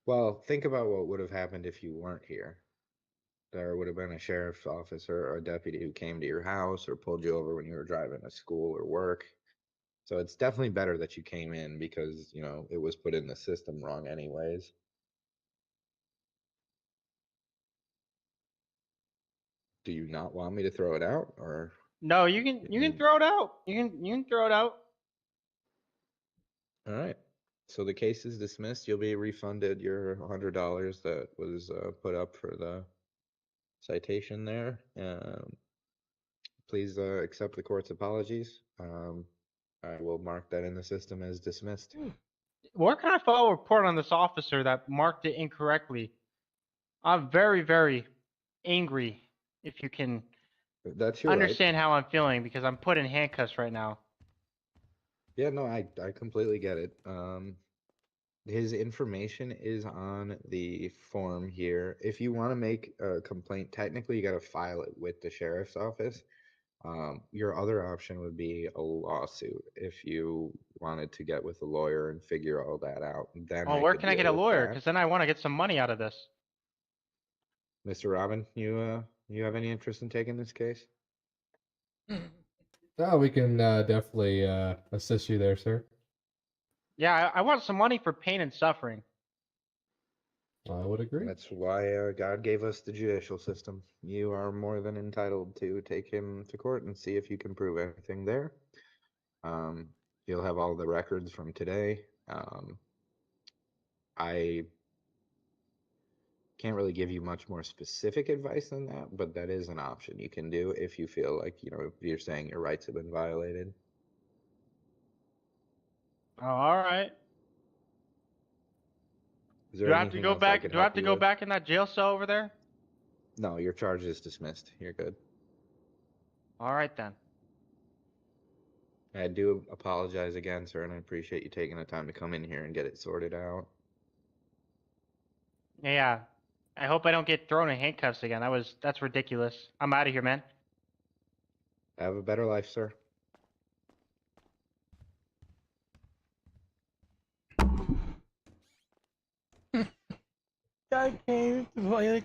well, think about what would have happened if you weren't here. There would have been a sheriff's officer or a deputy who came to your house or pulled you over when you were driving to school or work. So it's definitely better that you came in because, it was put in the system wrong anyways. Do you not want me to throw it out, or? No, you can throw it out. You can throw it out. All right. So the case is dismissed. You'll be refunded your $100 that was put up for the citation there. Please accept the court's apologies. I will mark that in the system as dismissed. Where can I file a report on this officer that marked it incorrectly? I'm very, very angry. If you can That's your understand how I'm feeling, because I'm put in handcuffs right now. right. Yeah, no, I completely get it. His information is on the form here. If you want to make a complaint, technically you got to file it with the sheriff's office. Your other option would be a lawsuit if you wanted to get with a lawyer and figure all that out. Then Well, I where could can I deal get a with lawyer? that. Because then I want to get some money out of this. Mr. Robin, you have any interest in taking this case? Oh, we can definitely assist you there, sir. Yeah, I want some money for pain and suffering. I would agree. That's why God gave us the judicial system. You are more than entitled to take him to court and see if you can prove anything there. You'll have all the records from today. I can't really give you much more specific advice than that, but that is an option you can do if you feel like, if you're saying your rights have been violated. Oh, all right. Is Do there I have to anything go else I back? could Do I have help to you go with? back in that jail cell over there? No, your charge is dismissed. You're good. All right then. I do apologize again, sir, and I appreciate you taking the time to come in here and get it sorted out. Yeah. I hope I don't get thrown in handcuffs again. That's ridiculous. I'm out of here, man. Have a better life, sir. Guy came to play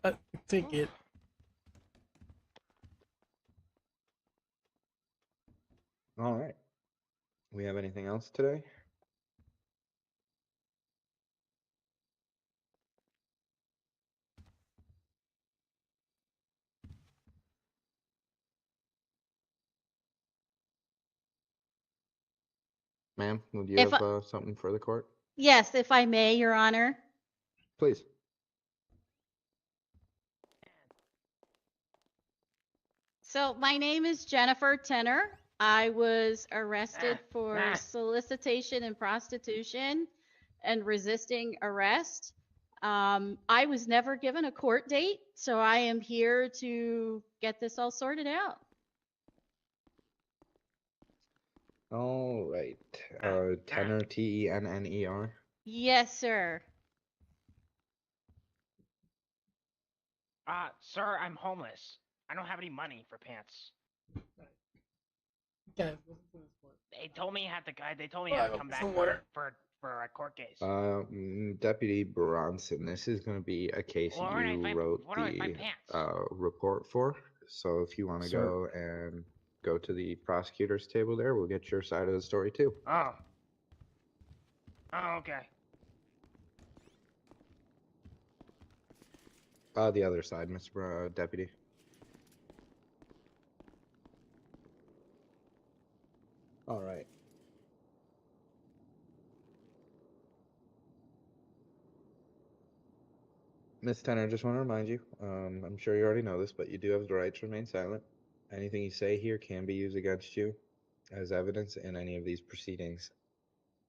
a ticket. All right. We have anything else today? Ma'am, would you If have I, something for the court? yes, if I may, Your Honor. Please. So my name is Jennifer Tenner. I was arrested for solicitation and prostitution and resisting arrest. I was never given a court date, so I am here to get this all sorted out. All right. Tenner, Tenner. Yes, sir. Sir, I'm homeless. I don't have any money for pants. Guys, listen to this part. They told me they told me I had to come back for a court case. Deputy Bronson, this is going to be a case Well, where do I you find- wrote where do I find the pants? report for. So if you want to Sir. go and go to the prosecutor's table there, we'll get your side of the story too. Oh. Oh, okay. The other side, Mr. Deputy. All right. Miss Tenner, just want to remind you, I'm sure you already know this, but you do have the right to remain silent. Anything you say here can be used against you as evidence in any of these proceedings.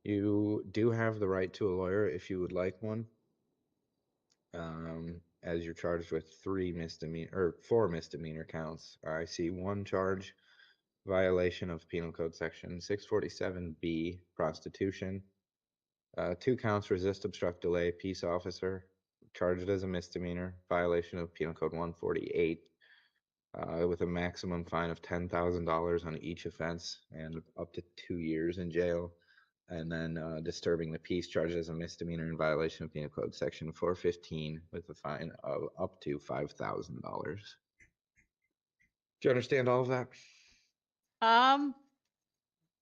You do have the right to a lawyer if you would like one, as you're charged with 4 misdemeanor counts. I see 1 charge, violation of Penal Code Section 647B, prostitution. 2 counts, resist, obstruct, delay, peace officer, charged as a misdemeanor, violation of Penal Code 148, with a maximum fine of $10,000 on each offense and up to 2 years in jail. And then disturbing the peace, charged as a misdemeanor in violation of Penal Code Section 415 with a fine of up to $5,000. Do you understand all of that?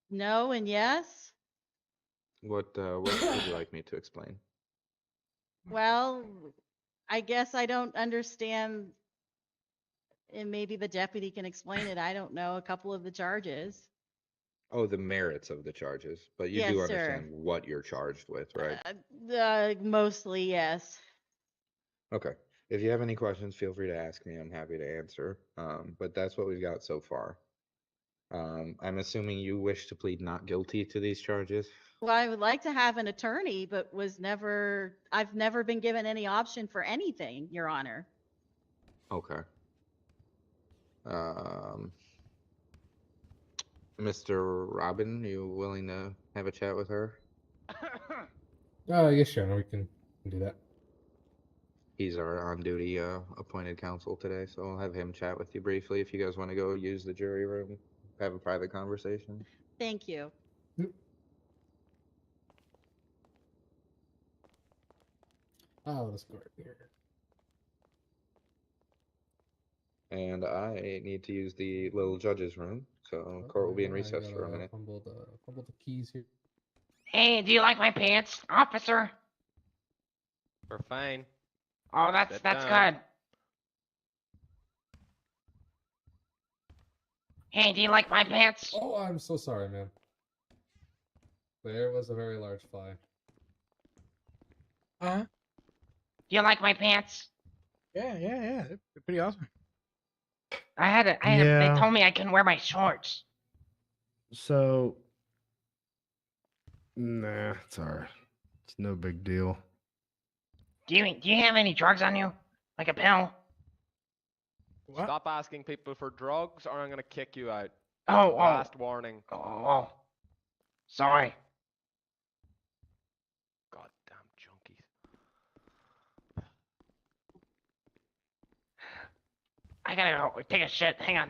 No and yes. What would you like me to explain? Well, I guess I don't understand, and maybe the deputy can explain it. I don't know a couple of the charges. Oh, the merits of the charges, but you Yes, do sir. understand what you're charged with, right? Mostly, yes. Okay. If you have any questions, feel free to ask me. I'm happy to answer. But that's what we've got so far. I'm assuming you wish to plead not guilty to these charges. Well, I would like to have an attorney, but I've never been given any option for anything, Your Honor. Okay. Mr. Robin, you willing to have a chat with her? Yes, sure. We can do that. He's our on-duty appointed counsel today, so I'll have him chat with you briefly if you guys want to go use the jury room, have a private conversation. Thank you. Oh, let's go right here. And I need to use the little judge's room, so court will be in recess for a minute. Fumble the keys here. Hey, do you like my pants, officer? We're fine. Oh, that's Sit that's down. good. Hey, do you like my pants? Oh, I'm so sorry, man. There was a very large fly. Uh-huh. Do you like my pants? Yeah. They're pretty awesome. They Yeah. told me I couldn't wear my shorts. So, nah, it's all right. It's no big deal. Do you have any drugs on you? Like a pill? What? Stop asking people for drugs or I'm gonna kick you out. Oh, Last warning. oh. Sorry. Goddamn junkies. I gotta go take a shit. Hang on.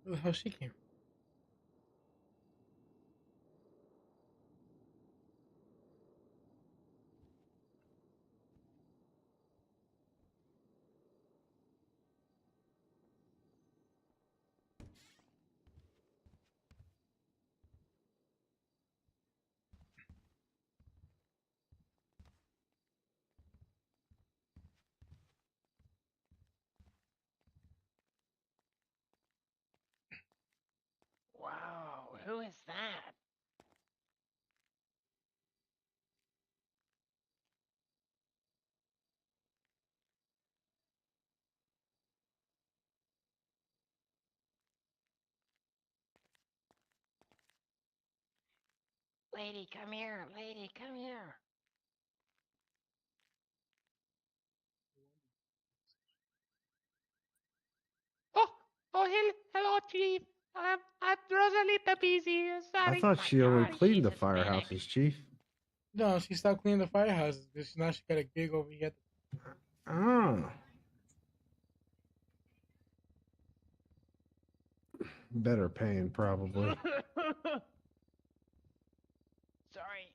Where the hell she came? Wow, who is that? Lady, come here. Lady, come here. Hello, Chief. I'm was a little busy. I Sorry. thought My she only God, cleaned she's the Hispanic. firehouses, Chief. No, she stopped cleaning the firehouses because now she got a gig over here. Oh. Better paying, probably. Sorry.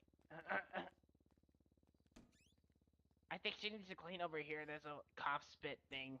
I think she needs to clean over here. There's a cough spit thing.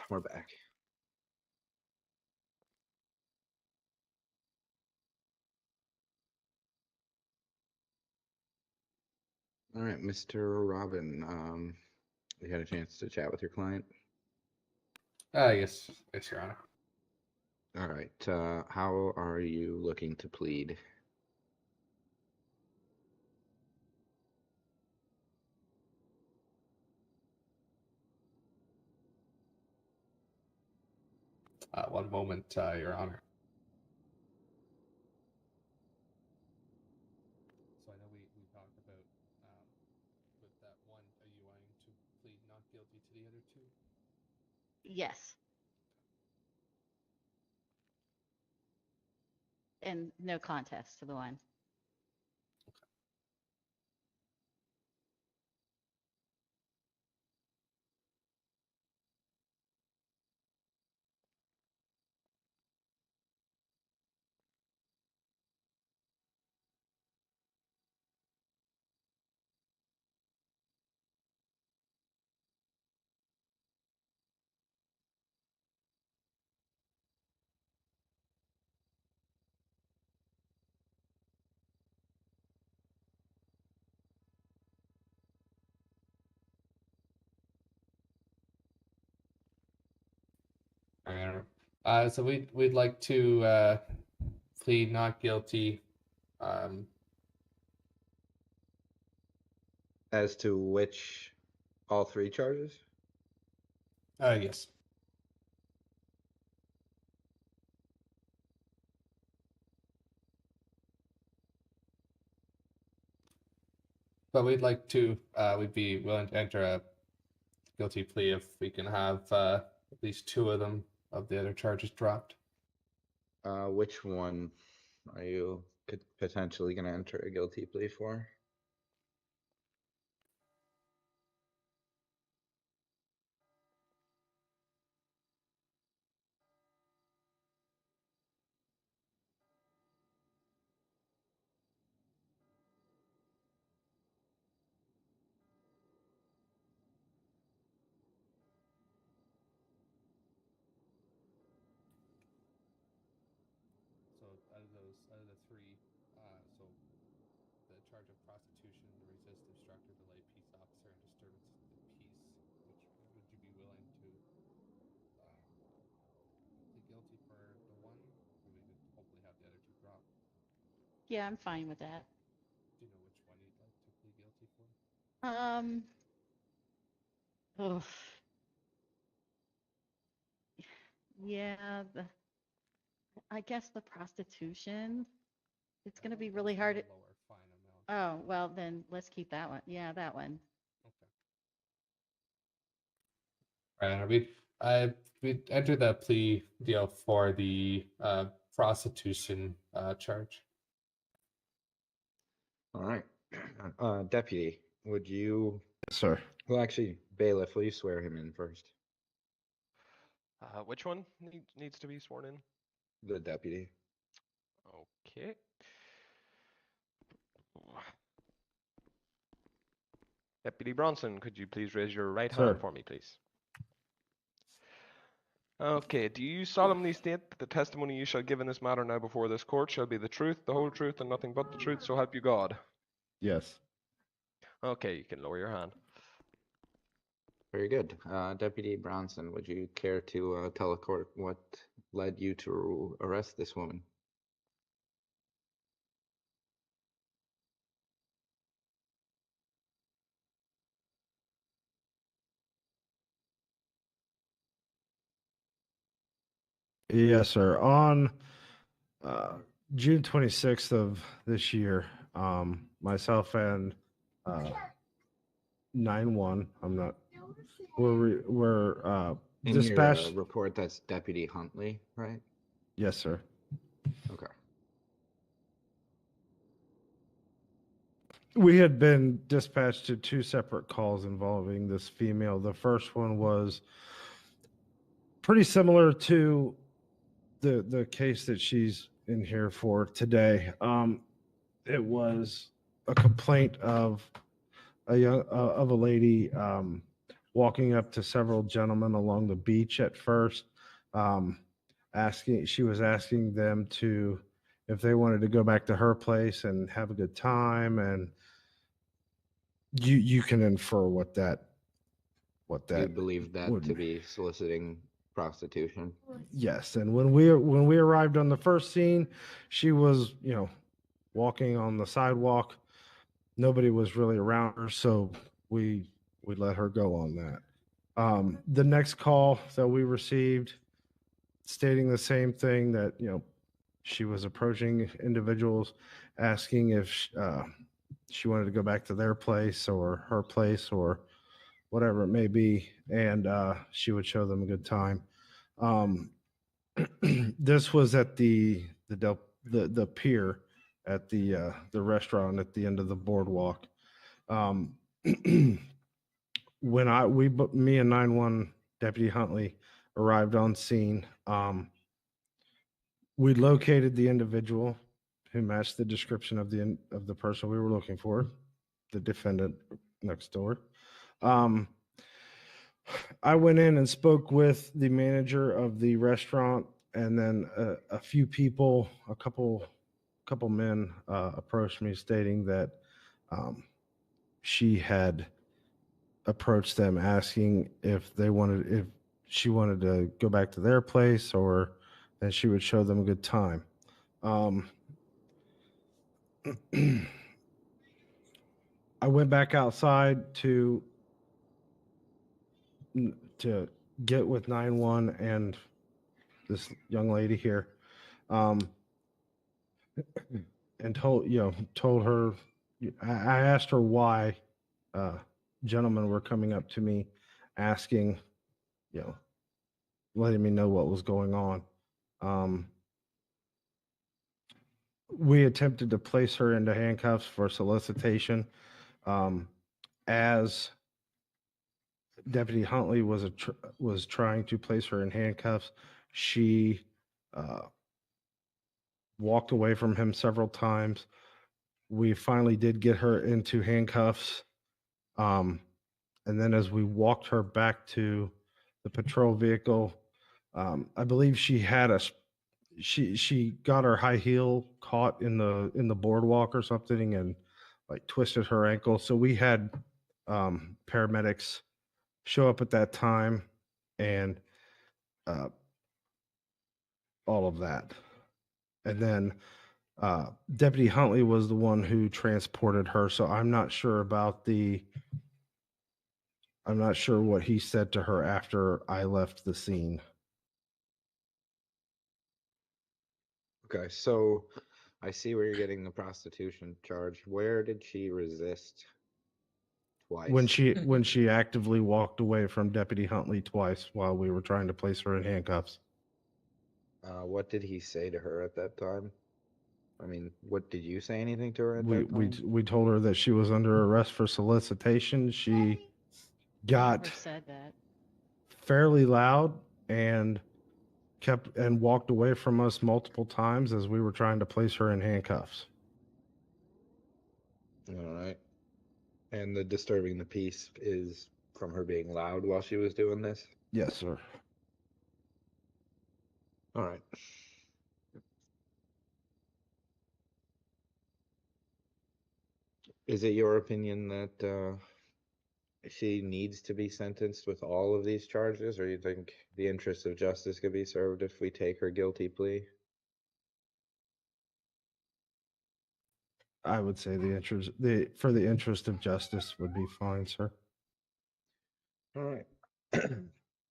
We're back. All right, Mr. Robin. You had a chance to chat with your client. Yes, Your Honor. All right. How are you looking to plead? One moment, Your Honor. So I know we talked about with that one. Are you wanting to plead not guilty to the other two? Yes. And no contest to the one. All right, Your Honor. So we'd like to plead not guilty. As to which, all three charges? Yes. But we'd like to, we'd be willing to enter a guilty plea if we can have at least two of them of the other charges dropped. Which one are you potentially going to enter a guilty plea for? So out of the three, so the charge of prostitution, resist, obstruct, or delay peace officer, and disturbance of the peace, which would you be willing to plead guilty for the one, or we could hopefully have the other two drop? Yeah, I'm fine with that. Do you know which one you'd like to plead guilty for? Oh, yeah, I guess the prostitution. It's going to be really hard. Lower fine amount. Oh, well, then let's keep that one. Yeah, that one. Okay. Right, we'd enter the plea deal for the prostitution charge. All right. Deputy, would you... Yes, sir. Well, actually, bailiff, will you swear him in first? Which one needs to be sworn in? The deputy. Okay. Deputy Bronson, could you please raise your right Sir. hand for me, please? Okay, do you solemnly state that the testimony you shall give in this matter now before this court shall be the truth, the whole truth, and nothing but the truth, so help you God? Yes. Okay, you can lower your hand. Very good. Deputy Bronson, would you care to tell the court what led you to arrest this woman? Yes, sir. On June 26th of this year, myself and 9-1, we're In dispatched. your report, that's Deputy Huntley, right? Yes, sir. Okay. We had been dispatched to two separate calls involving this female. The first one was pretty similar to the case that she's in here for today. It was a complaint of a lady walking up to several gentlemen along the beach at first, she was asking them if they wanted to go back to her place and have a good time, and you can infer what that You believe that would to be soliciting prostitution? Yes, and when we arrived on the first scene, she was, walking on the sidewalk. Nobody was really around her, so we let her go on that. The next call that we received, stating the same thing, that she was approaching individuals, asking if she wanted to go back to their place or her place or whatever it may be, and she would show them a good time. This was at the pier at the restaurant at the end of the boardwalk. When me and 9-1 Deputy Huntley arrived on scene, we located the individual who matched the description of the person we were looking for, the defendant next door. I went in and spoke with the manager of the restaurant, and then a few people, a couple men approached me stating that she had approached them asking if she wanted to go back to their place, or that she would show them a good time. I went back outside to get with 9-1 and this young lady here, and told her, I asked her why gentlemen were coming up to me asking, letting me know what was going on. We attempted to place her into handcuffs for solicitation. As Deputy Huntley was trying to place her in handcuffs, she walked away from him several times. We finally did get her into handcuffs. And then as we walked her back to the patrol vehicle, I believe she got her high heel caught in the boardwalk or something, and like twisted her ankle. So we had paramedics show up at that time, and all of that. And then Deputy Huntley was the one who transported her. So I'm not sure what he said to her after I left the scene. Okay, so I see where you're getting the prostitution charge. Where did she resist twice? When she actively walked away from Deputy Huntley twice while we were trying to place her in handcuffs. What did he say to her at that time? I mean, what did you say anything to her at that time? We told her that she was under arrest for solicitation. She got Never said that. fairly loud and walked away from us multiple times as we were trying to place her in handcuffs. All right. And the disturbing the peace is from her being loud while she was doing this? Yes, sir. All right. Is it your opinion that she needs to be sentenced with all of these charges, or you think the interest of justice could be served if we take her guilty plea? I would say the interest of justice would be fine, sir. All right.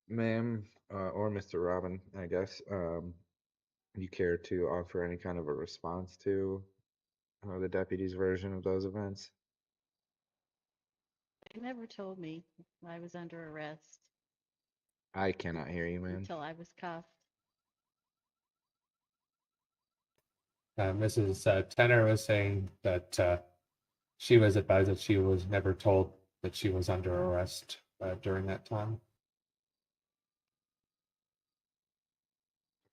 Ma'am, or Mr. Robin, I guess, you care to offer any kind of a response to the deputy's version of those events? They never told me I was under arrest I cannot hear you, ma'am. until I was cuffed. Mrs. Tenor was saying that she was advised that she was never told that she was under arrest during that time.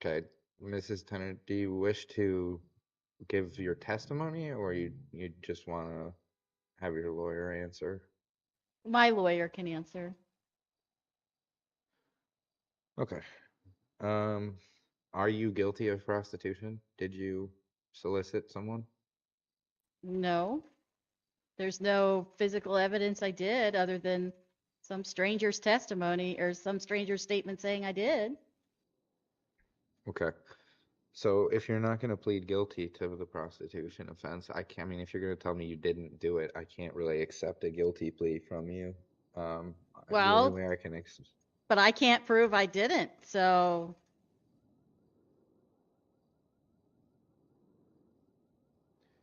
Okay, Mrs. Tenor, do you wish to give your testimony, or you just want to have your lawyer answer? My lawyer can answer. Okay. Are you guilty of prostitution? Did you solicit someone? No, there's no physical evidence I did other than some stranger's testimony or some stranger's statement saying I did. Okay. So if you're not going to plead guilty to the prostitution offense, I mean, if you're going to tell me you didn't do it, I can't really accept a guilty plea from you. The only Well, way I can but I can't prove I didn't. So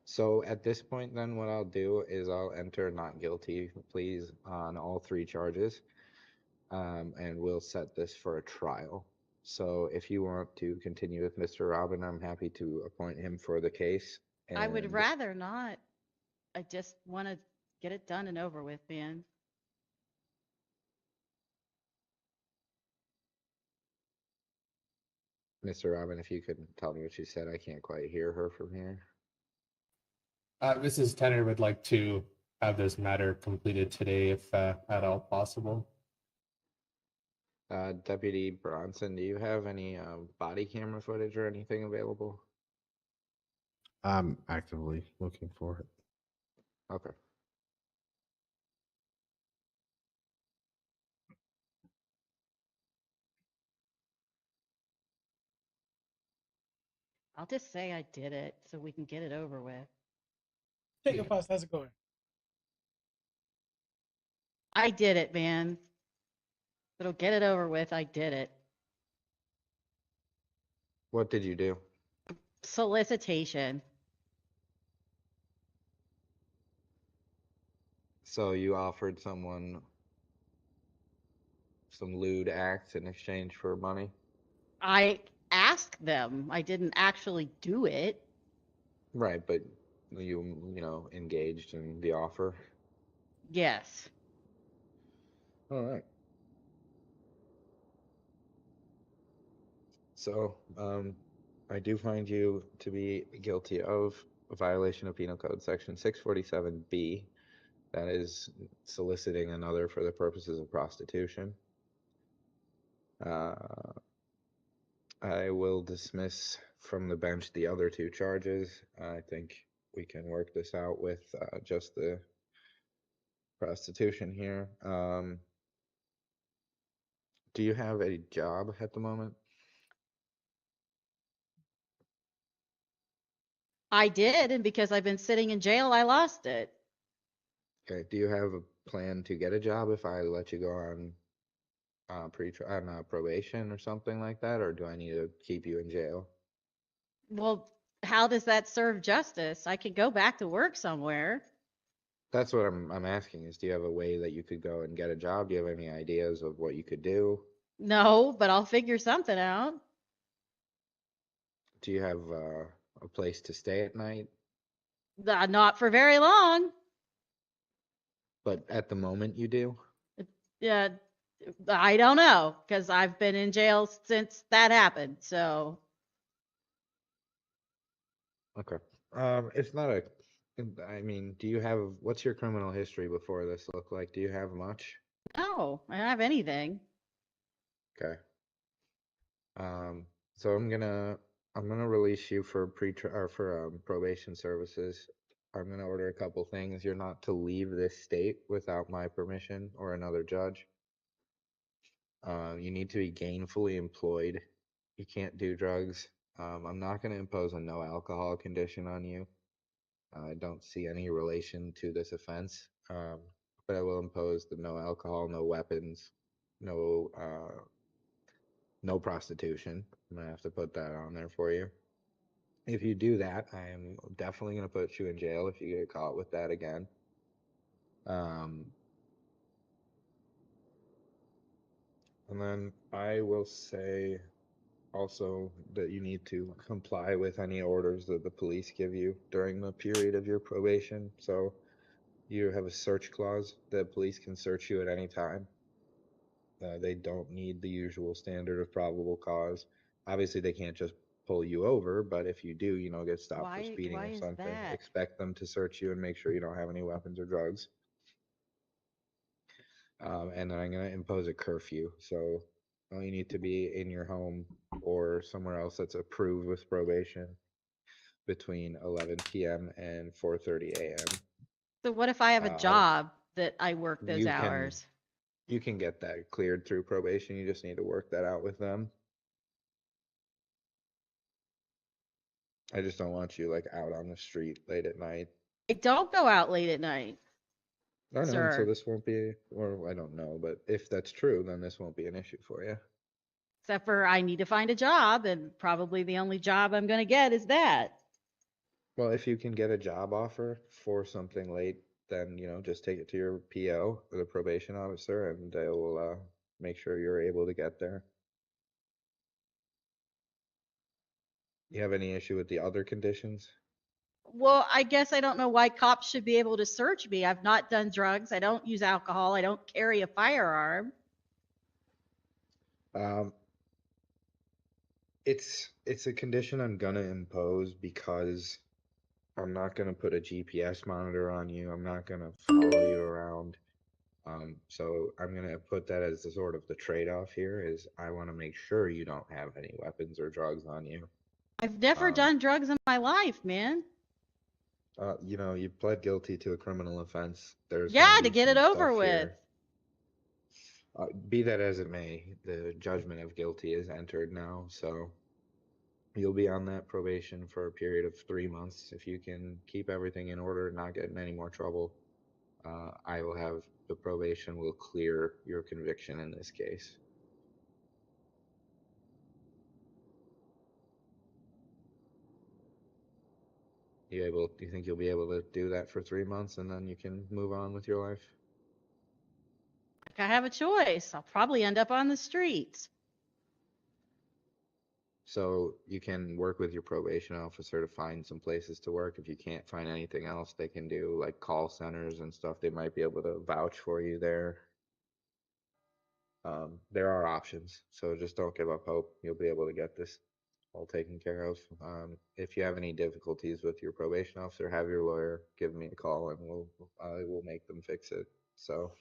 So at this point, then what I'll do is I'll enter not guilty pleas on all 3 charges, and we'll set this for a trial. So if you want to continue with Mr. Robin, I'm happy to appoint him for the case. I would And rather not. I just want to get it done and over with, man. Mr. Robin, if you could tell me what she said, I can't quite hear her from here. Mrs. Tenner would like to have this matter completed today, if at all possible. Deputy Bronson, do you have any body camera footage or anything available? I'm actively looking for it. Okay. I'll just say I did it so we can get it over with. Jacob Faust, how's it going? I did it, man. It'll get it over with. I did it. What did you do? Solicitation. So you offered someone some lewd acts in exchange for money? I asked them. I didn't actually do it. Right, but you engaged in the offer. Yes. All right. So, I do find you to be guilty of a violation of Penal Code Section 647B. That is soliciting another for the purposes of prostitution. I will dismiss from the bench the other 2 charges. I think we can work this out with just the prostitution here. Do you have a job at the moment? I did, and because I've been sitting in jail, I lost it. Okay. Do you have a plan to get a job if I let you go on probation or something like that, or do I need to keep you in jail? Well, how does that serve justice? I could go back to work somewhere. That's what I'm asking is, do you have a way that you could go and get a job? Do you have any ideas of what you could do? No, but I'll figure something out. Do you have a place to stay at night? Not for very long. But at the moment you do? Yeah, I don't know because I've been in jail since that happened. So Okay. It's not a, I mean, do you have, what's your criminal history before this look like? Do you have much? no, I don't have anything. Okay. So I'm gonna release you for probation services. I'm gonna order a couple things. You're not to leave this state without my permission or another judge. You need to be gainfully employed. You can't do drugs. I'm not gonna impose a no alcohol condition on you. I don't see any relation to this offense. But I will impose the no alcohol, no weapons, no no prostitution. I'm gonna have to put that on there for you. If you do that, I am definitely gonna put you in jail if you get caught with that again. And then I will say also that you need to comply with any orders that the police give you during the period of your probation. So you have a search clause that police can search you at any time. They don't need the usual standard of probable cause. Obviously, they can't just pull you over, but if you do, get stopped for speeding Why or is something, that? expect them to search you and make sure you don't have any weapons or drugs. And then I'm going to impose a curfew. So Well, you need to be in your home or somewhere else that's approved with probation between 11 p.m. and 4:30 a.m. So what if I have a Uh, job that I work those you can hours? you can get that cleared through probation. You just need to work that out with them. I just don't want you like out on the street late at night. I don't go out late at night, I know, and so sir. this won't be, or I don't know, but if that's true, then this won't be an issue for you. Except for I need to find a job, and probably the only job I'm going to get is that. Well, if you can get a job offer for something late, then just take it to your PO, or the probation officer, and they will make sure you're able to get there. You have any issue with the other conditions? Well, I guess I don't know why cops should be able to search me. I've not done drugs. I don't use alcohol. I don't carry a firearm. Um, it's a condition I'm gonna impose because I'm not gonna put a GPS monitor on you. I'm not gonna follow you around. So I'm gonna put that as the sort of the trade-off here is I want to make sure you don't have any weapons or drugs on you. I've never Um, done drugs in my life, man. you pled guilty to a criminal offense. There's gonna Yeah, to be get it some over stuff with. here. Be that as it may, the judgment of guilty is entered now, so you'll be on that probation for a period of 3 months. If you can keep everything in order, not get in any more trouble, I will have the probation will clear your conviction in this case. Do you think you'll be able to do that for 3 months and then you can move on with your life? Like I have a choice. I'll probably end up on the streets. So you can work with your probation officer to find some places to work. If you can't find anything else, they can do like call centers and stuff. They might be able to vouch for you there. There are options, so just don't give up hope. You'll be able to get this all taken care of. If you have any difficulties with your probation officer, have your lawyer give me a call, and I will make them fix it. So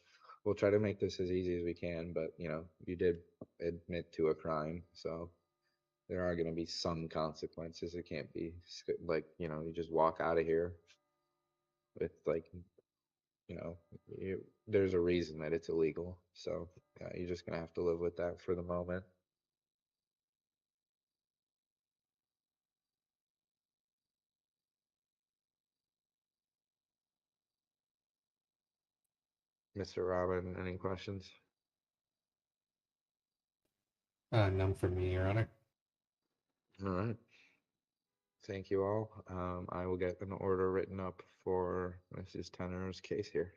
we'll try to make this as easy as we can. But you did admit to a crime, so there are going to be some consequences. It can't be like you just walk out of here with like you know, there's a reason that it's illegal. So yeah, you're just gonna have to live with that for the moment. Mr. Robin, any questions? None for me, Your Honor. All right. Thank you all. I will get an order written up for Mrs. Tenor's case here.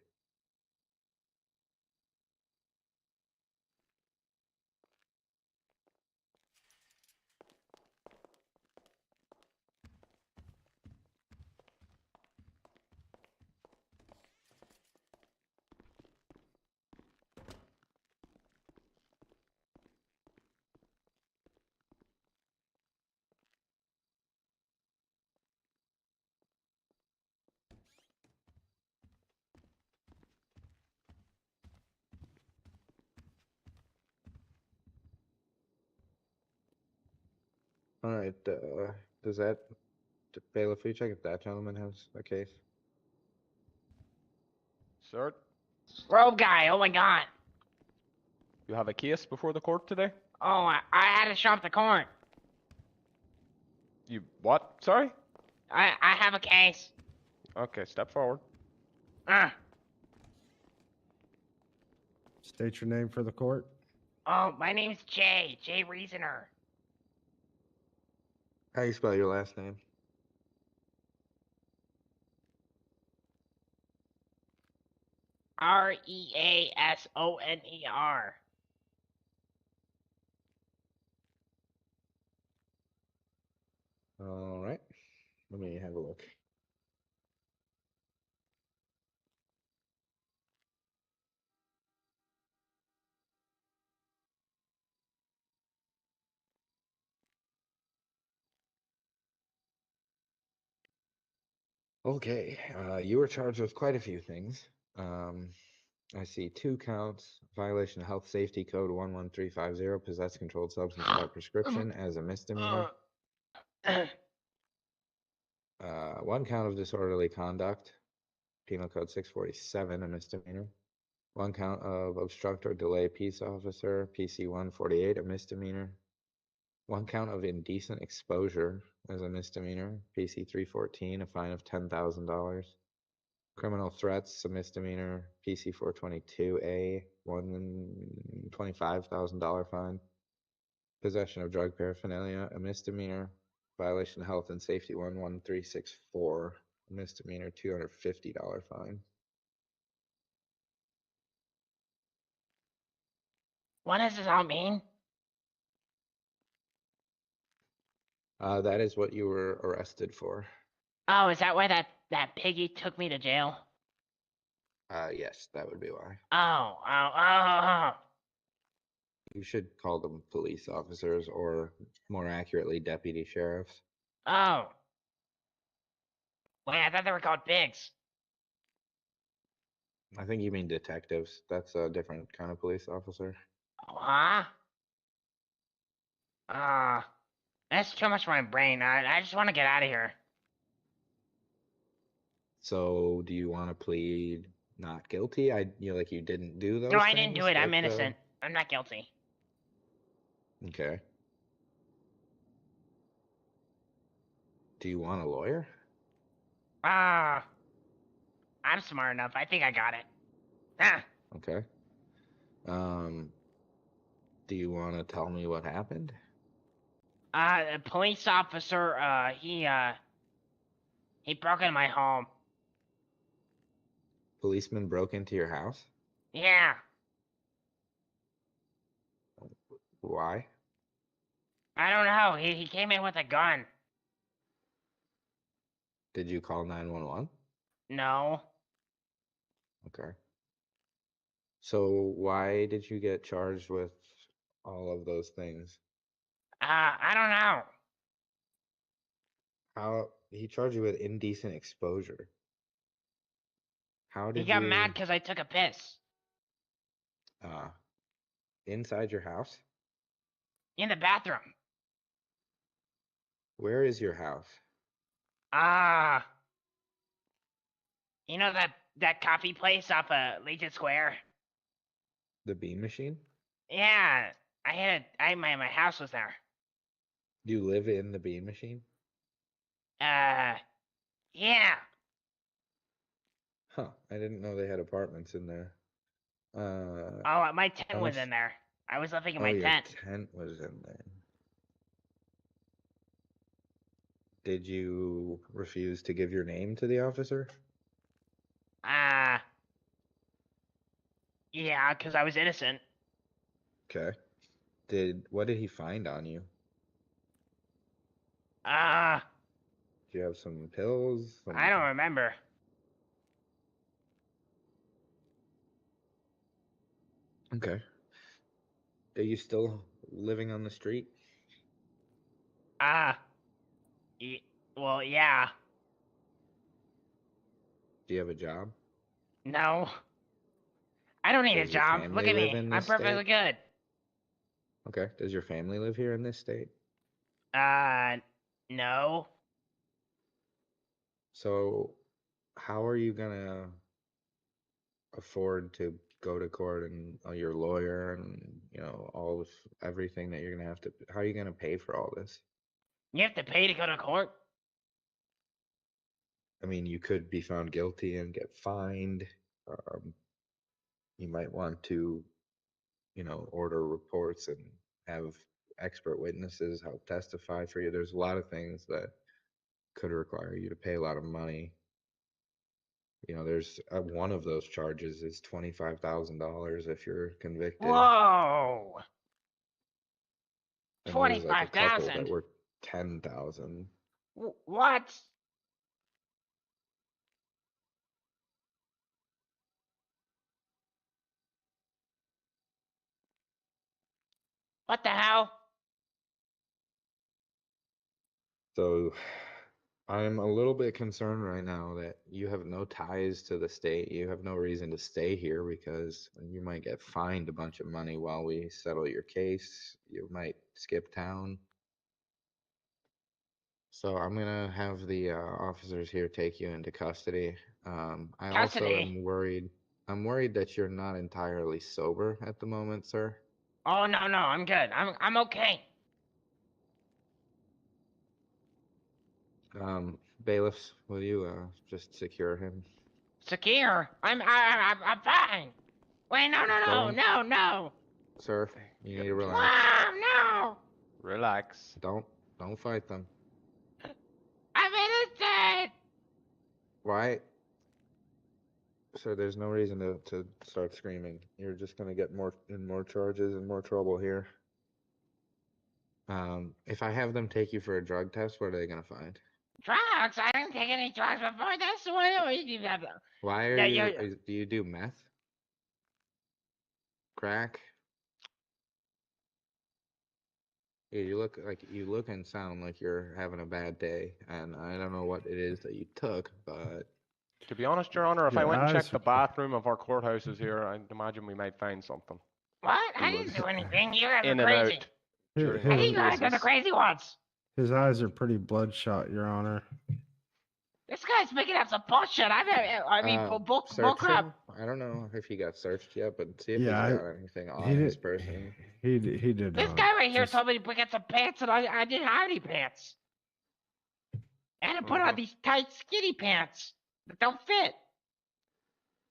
All right. Does that bailiff, will you check if that gentleman has a case? Sir, Robe guy, oh my god. you have a case before the court today? Oh, I had to shop the corn. You what? Sorry? I have a case. Okay, step forward. Uh, State your name for the court. oh, my name's Jay Reasoner. How you spell your last name? Reasoner. All right. Let me have a look. Okay. You were charged with quite a few things. I see 2 counts. Violation of Health Safety Code 11350, possess controlled substance without prescription as a misdemeanor. 1 count of disorderly conduct, Penal Code 647, a misdemeanor. 1 count of obstruct or delay peace officer, PC 148, a misdemeanor. 1 count of indecent exposure as a misdemeanor, PC 314, a fine of $10,000. Criminal threats, a misdemeanor, PC 422A, $125,000 fine. Possession of drug paraphernalia, a misdemeanor. Violation of health and safety 11364, a misdemeanor, $250 fine. What does this all mean? That is what you were arrested for. Oh, is that why that piggy took me to jail? Yes, that would be why. Oh. You should call them police officers, or more accurately, deputy sheriffs. Oh. Wait, I thought they were called pigs. I think you mean detectives. That's a different kind of police officer. Huh? That's too much for my brain. I just want to get out of here. So, do you want to plead not guilty? Like you didn't do those No, things? I didn't do it. I'm Like, innocent. I'm not guilty. Okay. Do you want a lawyer? I'm smart enough. I think I got it. Ah. Okay. Do you want to tell me what happened? A police officer, he broke into my home. Policeman broke into your house? Yeah. Why? I don't know. He came in with a gun. Did you call 911? No. Okay. So, why did you get charged with all of those things? I don't know. How he charged you with indecent exposure? How He did got mad you because I took a piss. inside your house? In the bathroom. Where is your house? You know that coffee place off of Legion Square? The bean machine? Yeah. My house was there. Do you live in the bean machine? Yeah. Huh, I didn't know they had apartments in there. Oh, my tent how was much- in there. I was living in Oh, my your tent. tent was in there. Did you refuse to give your name to the officer? Yeah, because I was innocent. Okay. What did he find on you? Do you have some pills? I don't remember. Okay. Are you still living on the street? Well, yeah. Do you have a job? No. I don't need a Does your job. Look family at live me. in I'm this perfectly state? good. Okay. Does your family live here in this state? No. So, how are you gonna afford to go to court and your lawyer and all of everything that you're gonna have to? How are you gonna pay for all this? You have to pay to go to court? I mean, you could be found guilty and get fined. You might want to, order reports and have expert witnesses help testify for you. There's a lot of things that could require you to pay a lot of money. There's one of those charges is $25,000 if you're convicted. Whoa. And there's like a couple 25,000. that were 10,000. What? What the hell? So I'm a little bit concerned right now that you have no ties to the state. You have no reason to stay here because you might get fined a bunch of money while we settle your case. You might skip town. So I'm gonna have the officers here take you into custody. I also Custody? am worried. I'm worried that you're not entirely sober at the moment, sir. Oh no, I'm good. I'm okay. Bailiffs, will you just secure him? Secure. I'm fine. Wait, no. Don't- Sir, you need to relax. Mom, no. Relax. Don't fight them. I'm innocent. Why? Sir, there's no reason to start screaming. You're just gonna get more charges and more trouble here. If I have them take you for a drug test, what are they gonna find? Drugs? I didn't take any drugs before. That's the way you do that. Why are Yeah, you? Do you do meth? Crack? Yeah, you look and sound like you're having a bad day, and I don't know what it is that you took, but To be honest, Your Honor, if I Your went and eyes checked the are- bathroom of our courthouses here, I'd imagine we might find something. What? He I didn't was do anything. You guys are In and crazy. out. His, during I those think you guys are the cases. crazy ones. his eyes are pretty bloodshot, Your Honor. This guy's making up some bullshit. I mean, bull search crap. him. I don't know if he got searched yet, but see if Yeah, he's got anything on he his did- person. He did This not. guy right here Just- told me to get some pants, and I didn't have any pants. And I put on these tight, skinny pants that don't fit.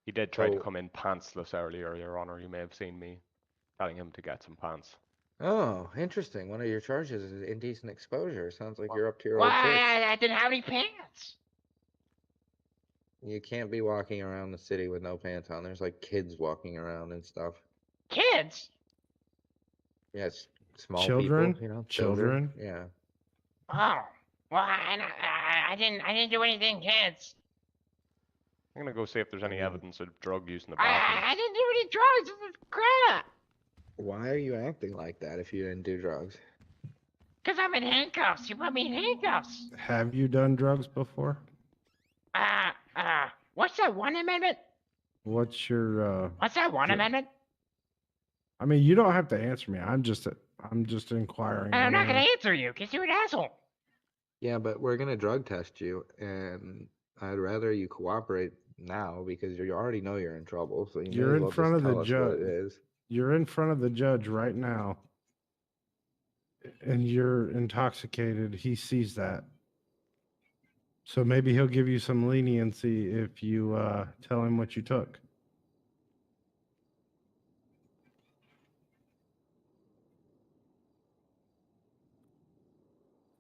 He did try to So- come in pantsless earlier, Your Honor. You may have seen me telling him to get some pants. Oh, interesting. One of your charges is indecent exposure. Sounds like you're up to your Well, old tricks. I didn't have any pants. You can't be walking around the city with no pants on. There's like kids walking around and stuff. Kids? Yes, small Children? people, you know, Children? Yeah. Oh, well, I didn't do anything, kids. I'm gonna go see if there's any evidence of drug use in the I bathroom. didn't do any drugs. This is crap. Why are you acting like that if you didn't do drugs? Cause I'm in handcuffs. You put me in handcuffs. Have you done drugs before? What's that one amendment? What's your What's that one Yeah. amendment? I mean, you don't have to answer me. I'm just inquiring. And I'm not on gonna it. answer you, cause you're an asshole. Yeah, but we're gonna drug test you, and I'd rather you cooperate now because you already know you're in trouble. So you may You're as in well front just of the tell us what judge. it is. You're in front of the judge right now, and you're intoxicated. He sees that. So maybe he'll give you some leniency if you tell him what you took.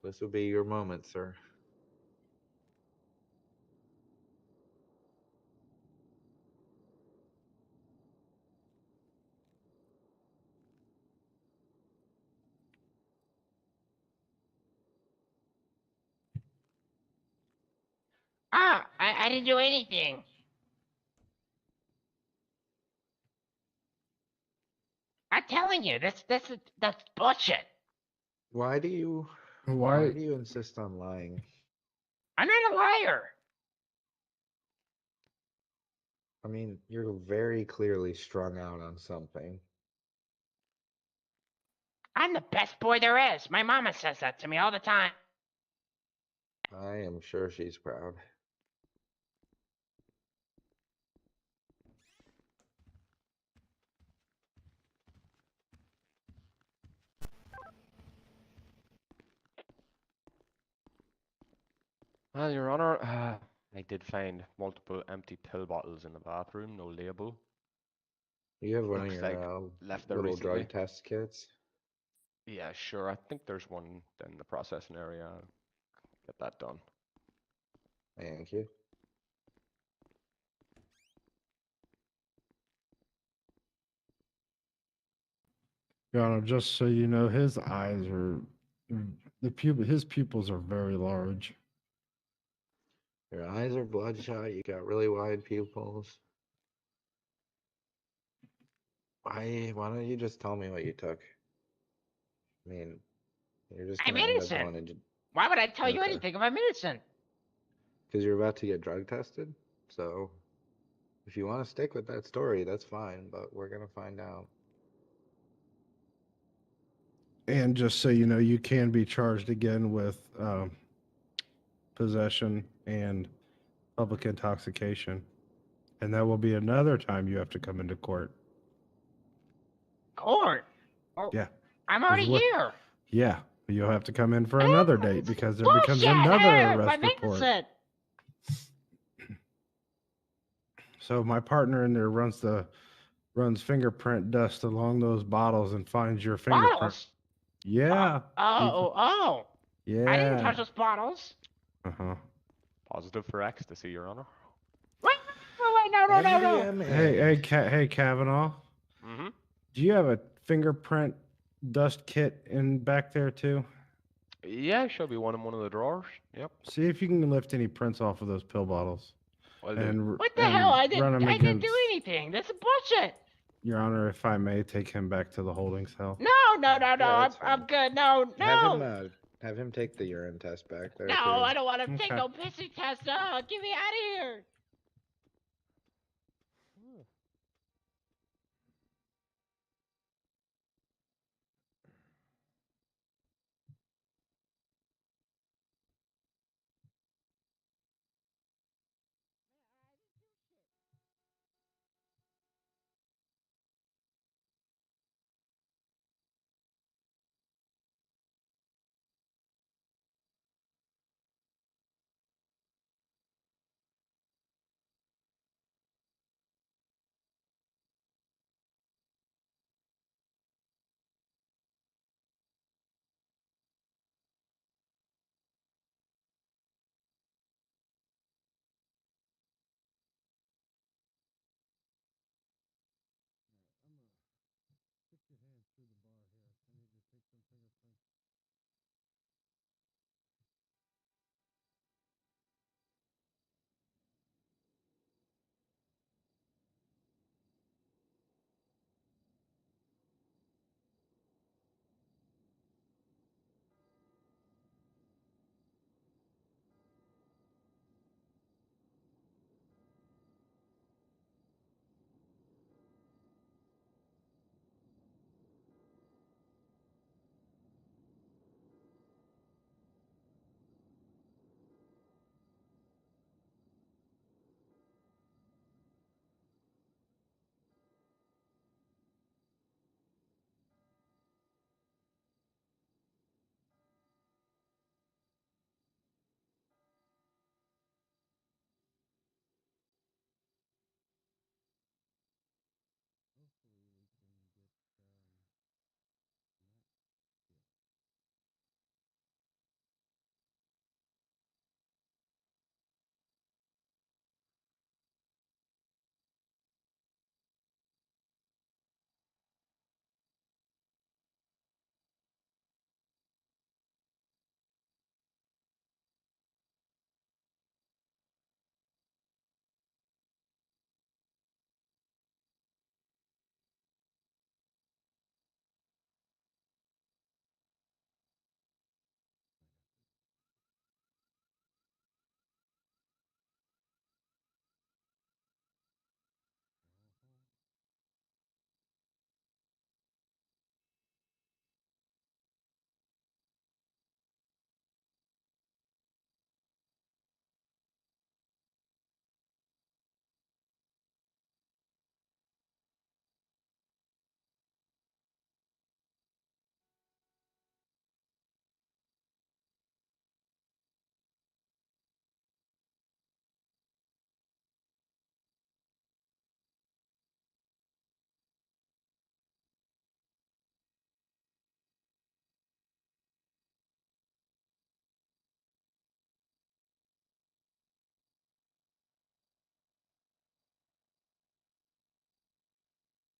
This will be your moment, sir. I didn't do anything. I'm telling you, that's bullshit. Why do you Why? do you insist on lying? I'm not a liar. I mean, you're very clearly strung out on something. I'm the best boy there is. My mama says that to me all the time. I am sure she's proud. Well, Your Honor, I did find multiple empty pill bottles in the bathroom, no label. You have one Looks of like your left there little recently. drug test kits. Yeah, sure. I think there's one in the processing area. I'll get that done. Thank you. Your Honor, just so you know, his eyes are his pupils are very large. Your eyes are bloodshot. You got really wide pupils. Why don't you just tell me what you took? I mean, you're just I'm gonna end up innocent. going into. Why would I tell you Okay. anything if I'm innocent? because you're about to get drug tested. So if you want to stick with that story, that's fine, but we're gonna find out. And just so you know, you can be charged again with possession and public intoxication. And that will be another time you have to come into court. Court. Oh, Yeah. I'm already what- here. Yeah. You'll have to come in for another date because there becomes Bullshit. another My arrest maintenance report. said. So my partner in there runs fingerprint dust along those bottles and finds your fingerprint. Bottles. Yeah. Oh. Yeah. I didn't touch those bottles. Uh-huh. Positive for ecstasy, Your Honor. Wait, no. MDMA. Hey, Kavanaugh. Mm-hmm. Do you have a fingerprint dust kit in back there too? Yeah, should be one in one of the drawers. Yep. See if you can lift any prints off of those pill bottles. Well, And What the hell? I run 'em didn't do against- anything. That's bullshit. Your Honor, if I may take him back to the holding cell. No. that's I'm fine. good. No. Have him take the urine test back there. No, too. I don't want to take Okay. no pissy test. No, get me out of here.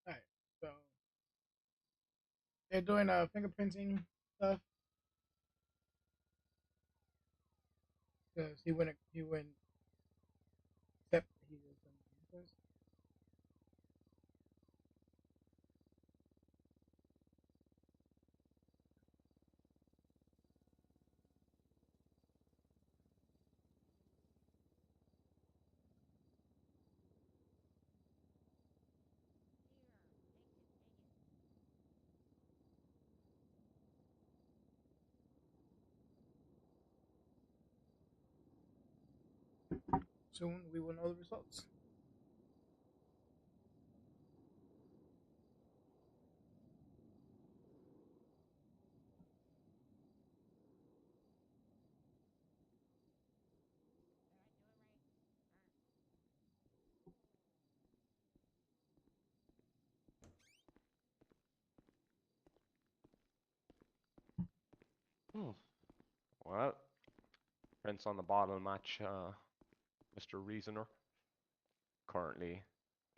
Alright, so they're doing fingerprinting stuff because he wouldn't accept that he was answers. soon we will know the results. Well, Prince on the bottle match, Mr. Reasoner, currently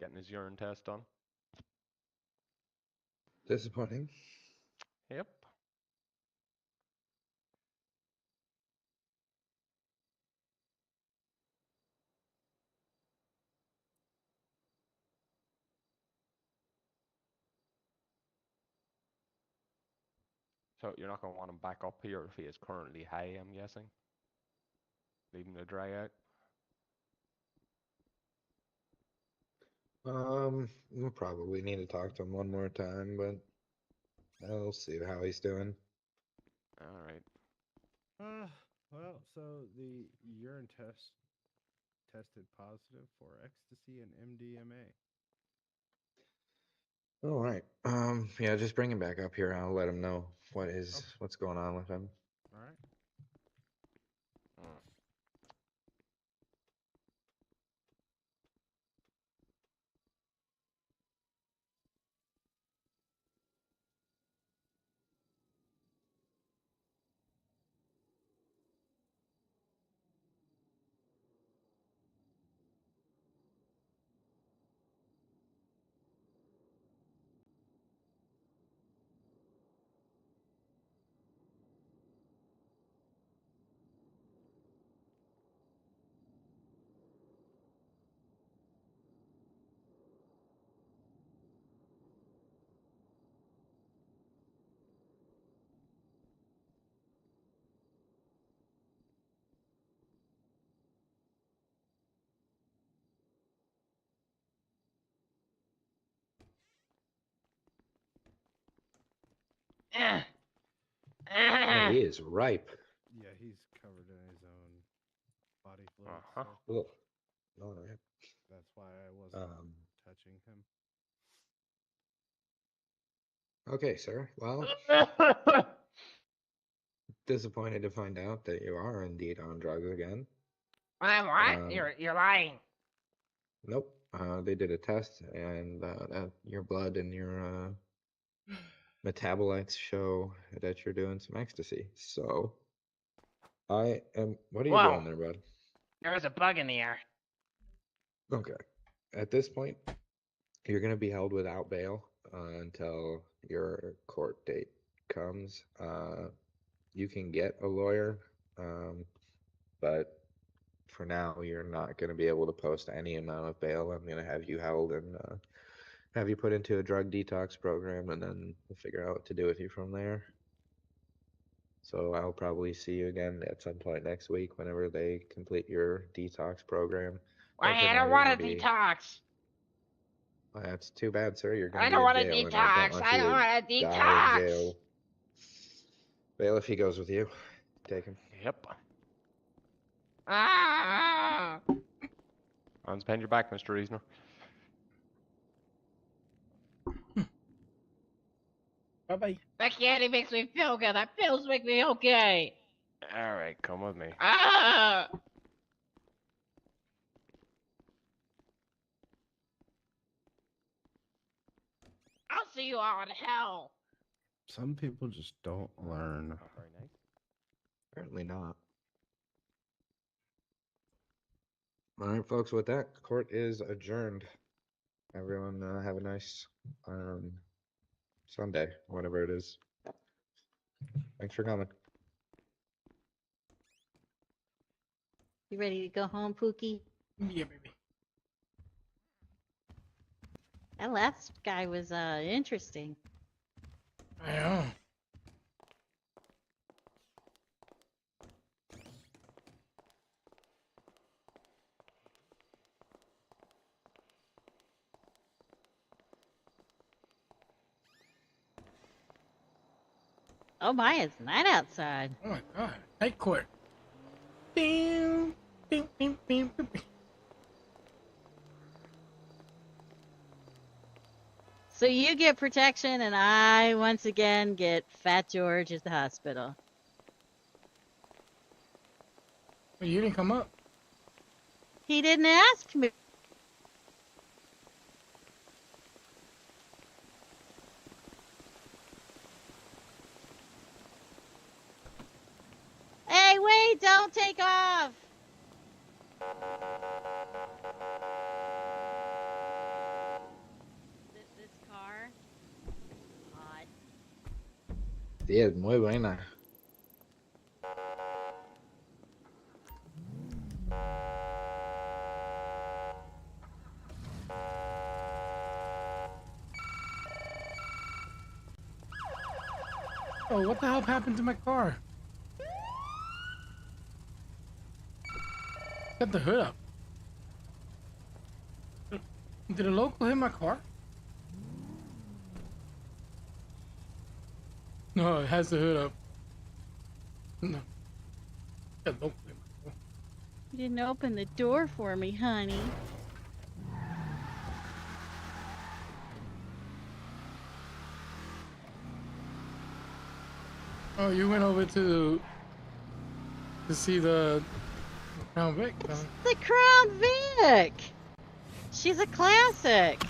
getting his urine test done. Disappointing. Yep. So you're not going to want him back up here if he is currently high, I'm guessing. Leave him to dry out. We'll probably need to talk to him one more time, but I'll see how he's doing. All right. Well, so the urine test tested positive for ecstasy and MDMA. All right. Yeah, just bring him back up here. I'll let him know what's going on with him. All right. Oh, he is ripe. Yeah, he's covered in his own body fluid. Uh-huh. So Ugh. All right. that's why I wasn't touching him. Okay, sir. Well, disappointed to find out that you are indeed on drugs again. I'm what? You're lying. Nope. They did a test, and your blood and your metabolites show that you're doing some ecstasy. So, I am. What are you Whoa. doing there, bud? There was a bug in the air. Okay. At this point, you're going to be held without bail until your court date comes. You can get a lawyer, but for now, you're not going to be able to post any amount of bail. I'm going to have you held and have you put into a drug detox program, and then we'll figure out what to do with you from there. So I'll probably see you again at some point next week whenever they complete your detox program. But for I now, don't you're want gonna to be. detox. Well, that's too bad, sir. You're I gonna be don't in want to jail, and I don't detox. want I you don't to want to die in detox. jail. Bailiff, he goes with you. Take him. Yep. Ah! Hands behind your back, Mr. Reasoner. Bye-bye. That candy makes me feel good. That pills make me okay. All right, come with me. Ah! I'll see you all in hell. Some people just don't learn. Not very nice. Apparently not. All right, folks. With that, court is adjourned. Everyone, have a nice Sunday, whatever it is. Thanks for coming. You ready to go home, Pookie? Yeah, baby. That last guy was interesting. I know. Oh my, it's night outside. Oh my god. Night court. Bing, bing, bing, bing, bing, bing. So you get protection, and I once again get Fat George at the hospital. Well, you didn't come up. He didn't ask me. Hey, wait, don't take off. This car. Hot. Sí, es muy buena. Oh, what the hell happened to my car? Got the hood up. Did a local hit my car? No, it has the hood up. No. Got local hit my car. You didn't open the door for me, honey. Oh, you went over to see the Crown Vic. Huh? The Crown Vic. She's a classic.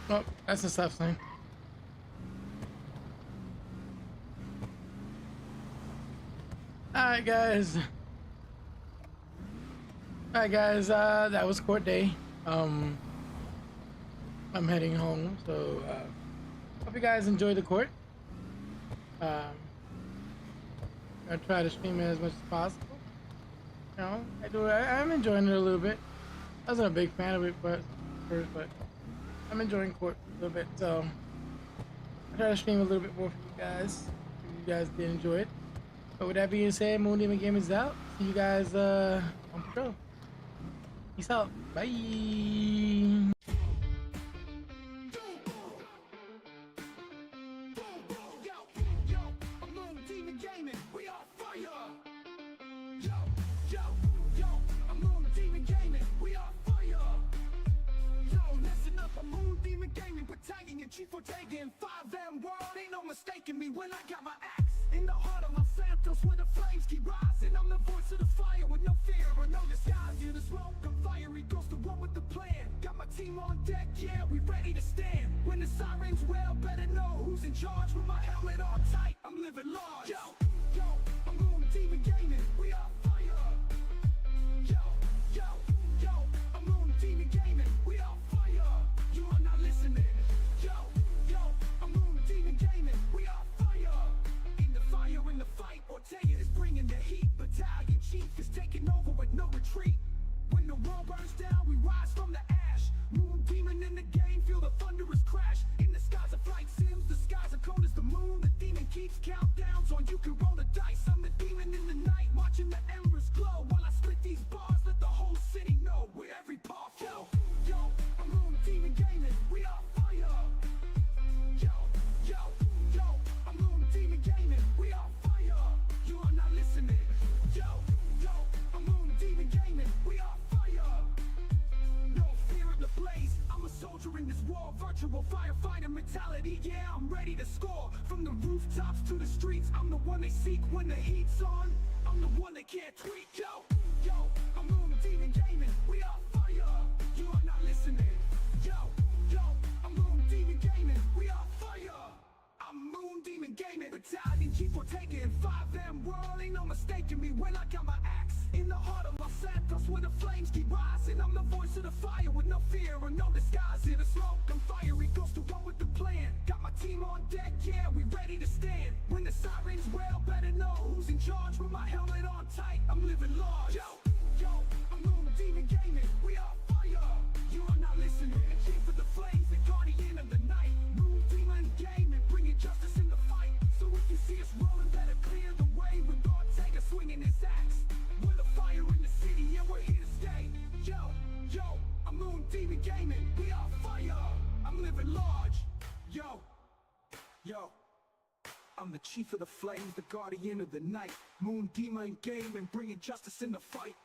Oh, that's a stop sign. Alright guys. That was court day. I'm heading home, so hope you guys enjoyed the court. I try to stream it as much as possible. You know, I'm enjoying it a little bit. I wasn't a big fan of it first, but I'm enjoying court a little bit, so I try to stream a little bit more for you guys. If you guys did enjoy it. But with that being said, Moon Demon Game is out. See you guys on patrol. Peace out. Bye. Battalion, Chief Ortega in 5M world, ain't no mistaking me when I got my axe in the heart of Los Santos where the flames keep rising. I'm the voice of the fire with no fear or no disguise. Yeah, the smoke and fiery goes to one with the plan. Got my team on deck, yeah, we ready to stand. When the sirens wail, better know who's in charge. With my helmet on tight, I'm living large. Yo, I'm Moon Demon Gaming, we are fire. Yo, I'm Moon Demon Gaming, we are fire. You are not listening. Yo, I'm Moon Demon Gaming, we are fire. In the fire, in the fight, Ortega is bringing the heat. Battalion Chief is taking over with no retreat. When the world burns down, we rise from the ash. Moon Demon in the game, feel the thunderous crash. In the skies of flight sims, the skies are cold as the moon. The demon keeps countdowns on you can roll the dice. I'm the demon in the night, watching the embers glow. While I split these bars, let the whole city know where every paw flow. Yo, I'm Moon Demon Gaming, we are fire. Yo, I'm Moon Demon Gaming, we are fire. You are not listening. Yo, I'm Moon Demon Gaming, we are fire. No fear of the blaze, I'm a soldier in this war. Virtual firefighter mentality, yeah, I'm ready to score. From the rooftops to the streets, I'm the one they seek when the heat's on. I'm the one they can't tweak. Yo, I'm Moon Demon Gaming, we are fire. You are not listening. Yo, I'm Moon Demon Gaming, we are fire. I'm Moon Demon Gaming, Battalion Chief Ortega in 5M world, ain't no mistaking me when I got my axe in the heart of Los Santos where the flames keep rising. I'm the voice of the fire with no fear or no disguise. In the smoke and fiery goes to one with the plan. Got my team on deck, yeah, we ready to stand. When the sirens wail, better know who's in charge. With my helmet on tight, I'm living large. Yo, I'm Moon Demon Gaming, we are fire. You are not listening. Chief of the flames, the guardian of the night. Moon Demon Gaming, bringing justice in the fight. So if you see us rolling, better clear the way with Ortega swinging his axe. We're the fire in the city, and we're here to stay. I'm the chief of the flames, the guardian of the night. Moon demon game and bringing justice in the fight.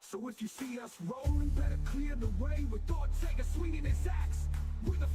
So if you see us rolling, better clear the way with Ortega swinging his axe. We're the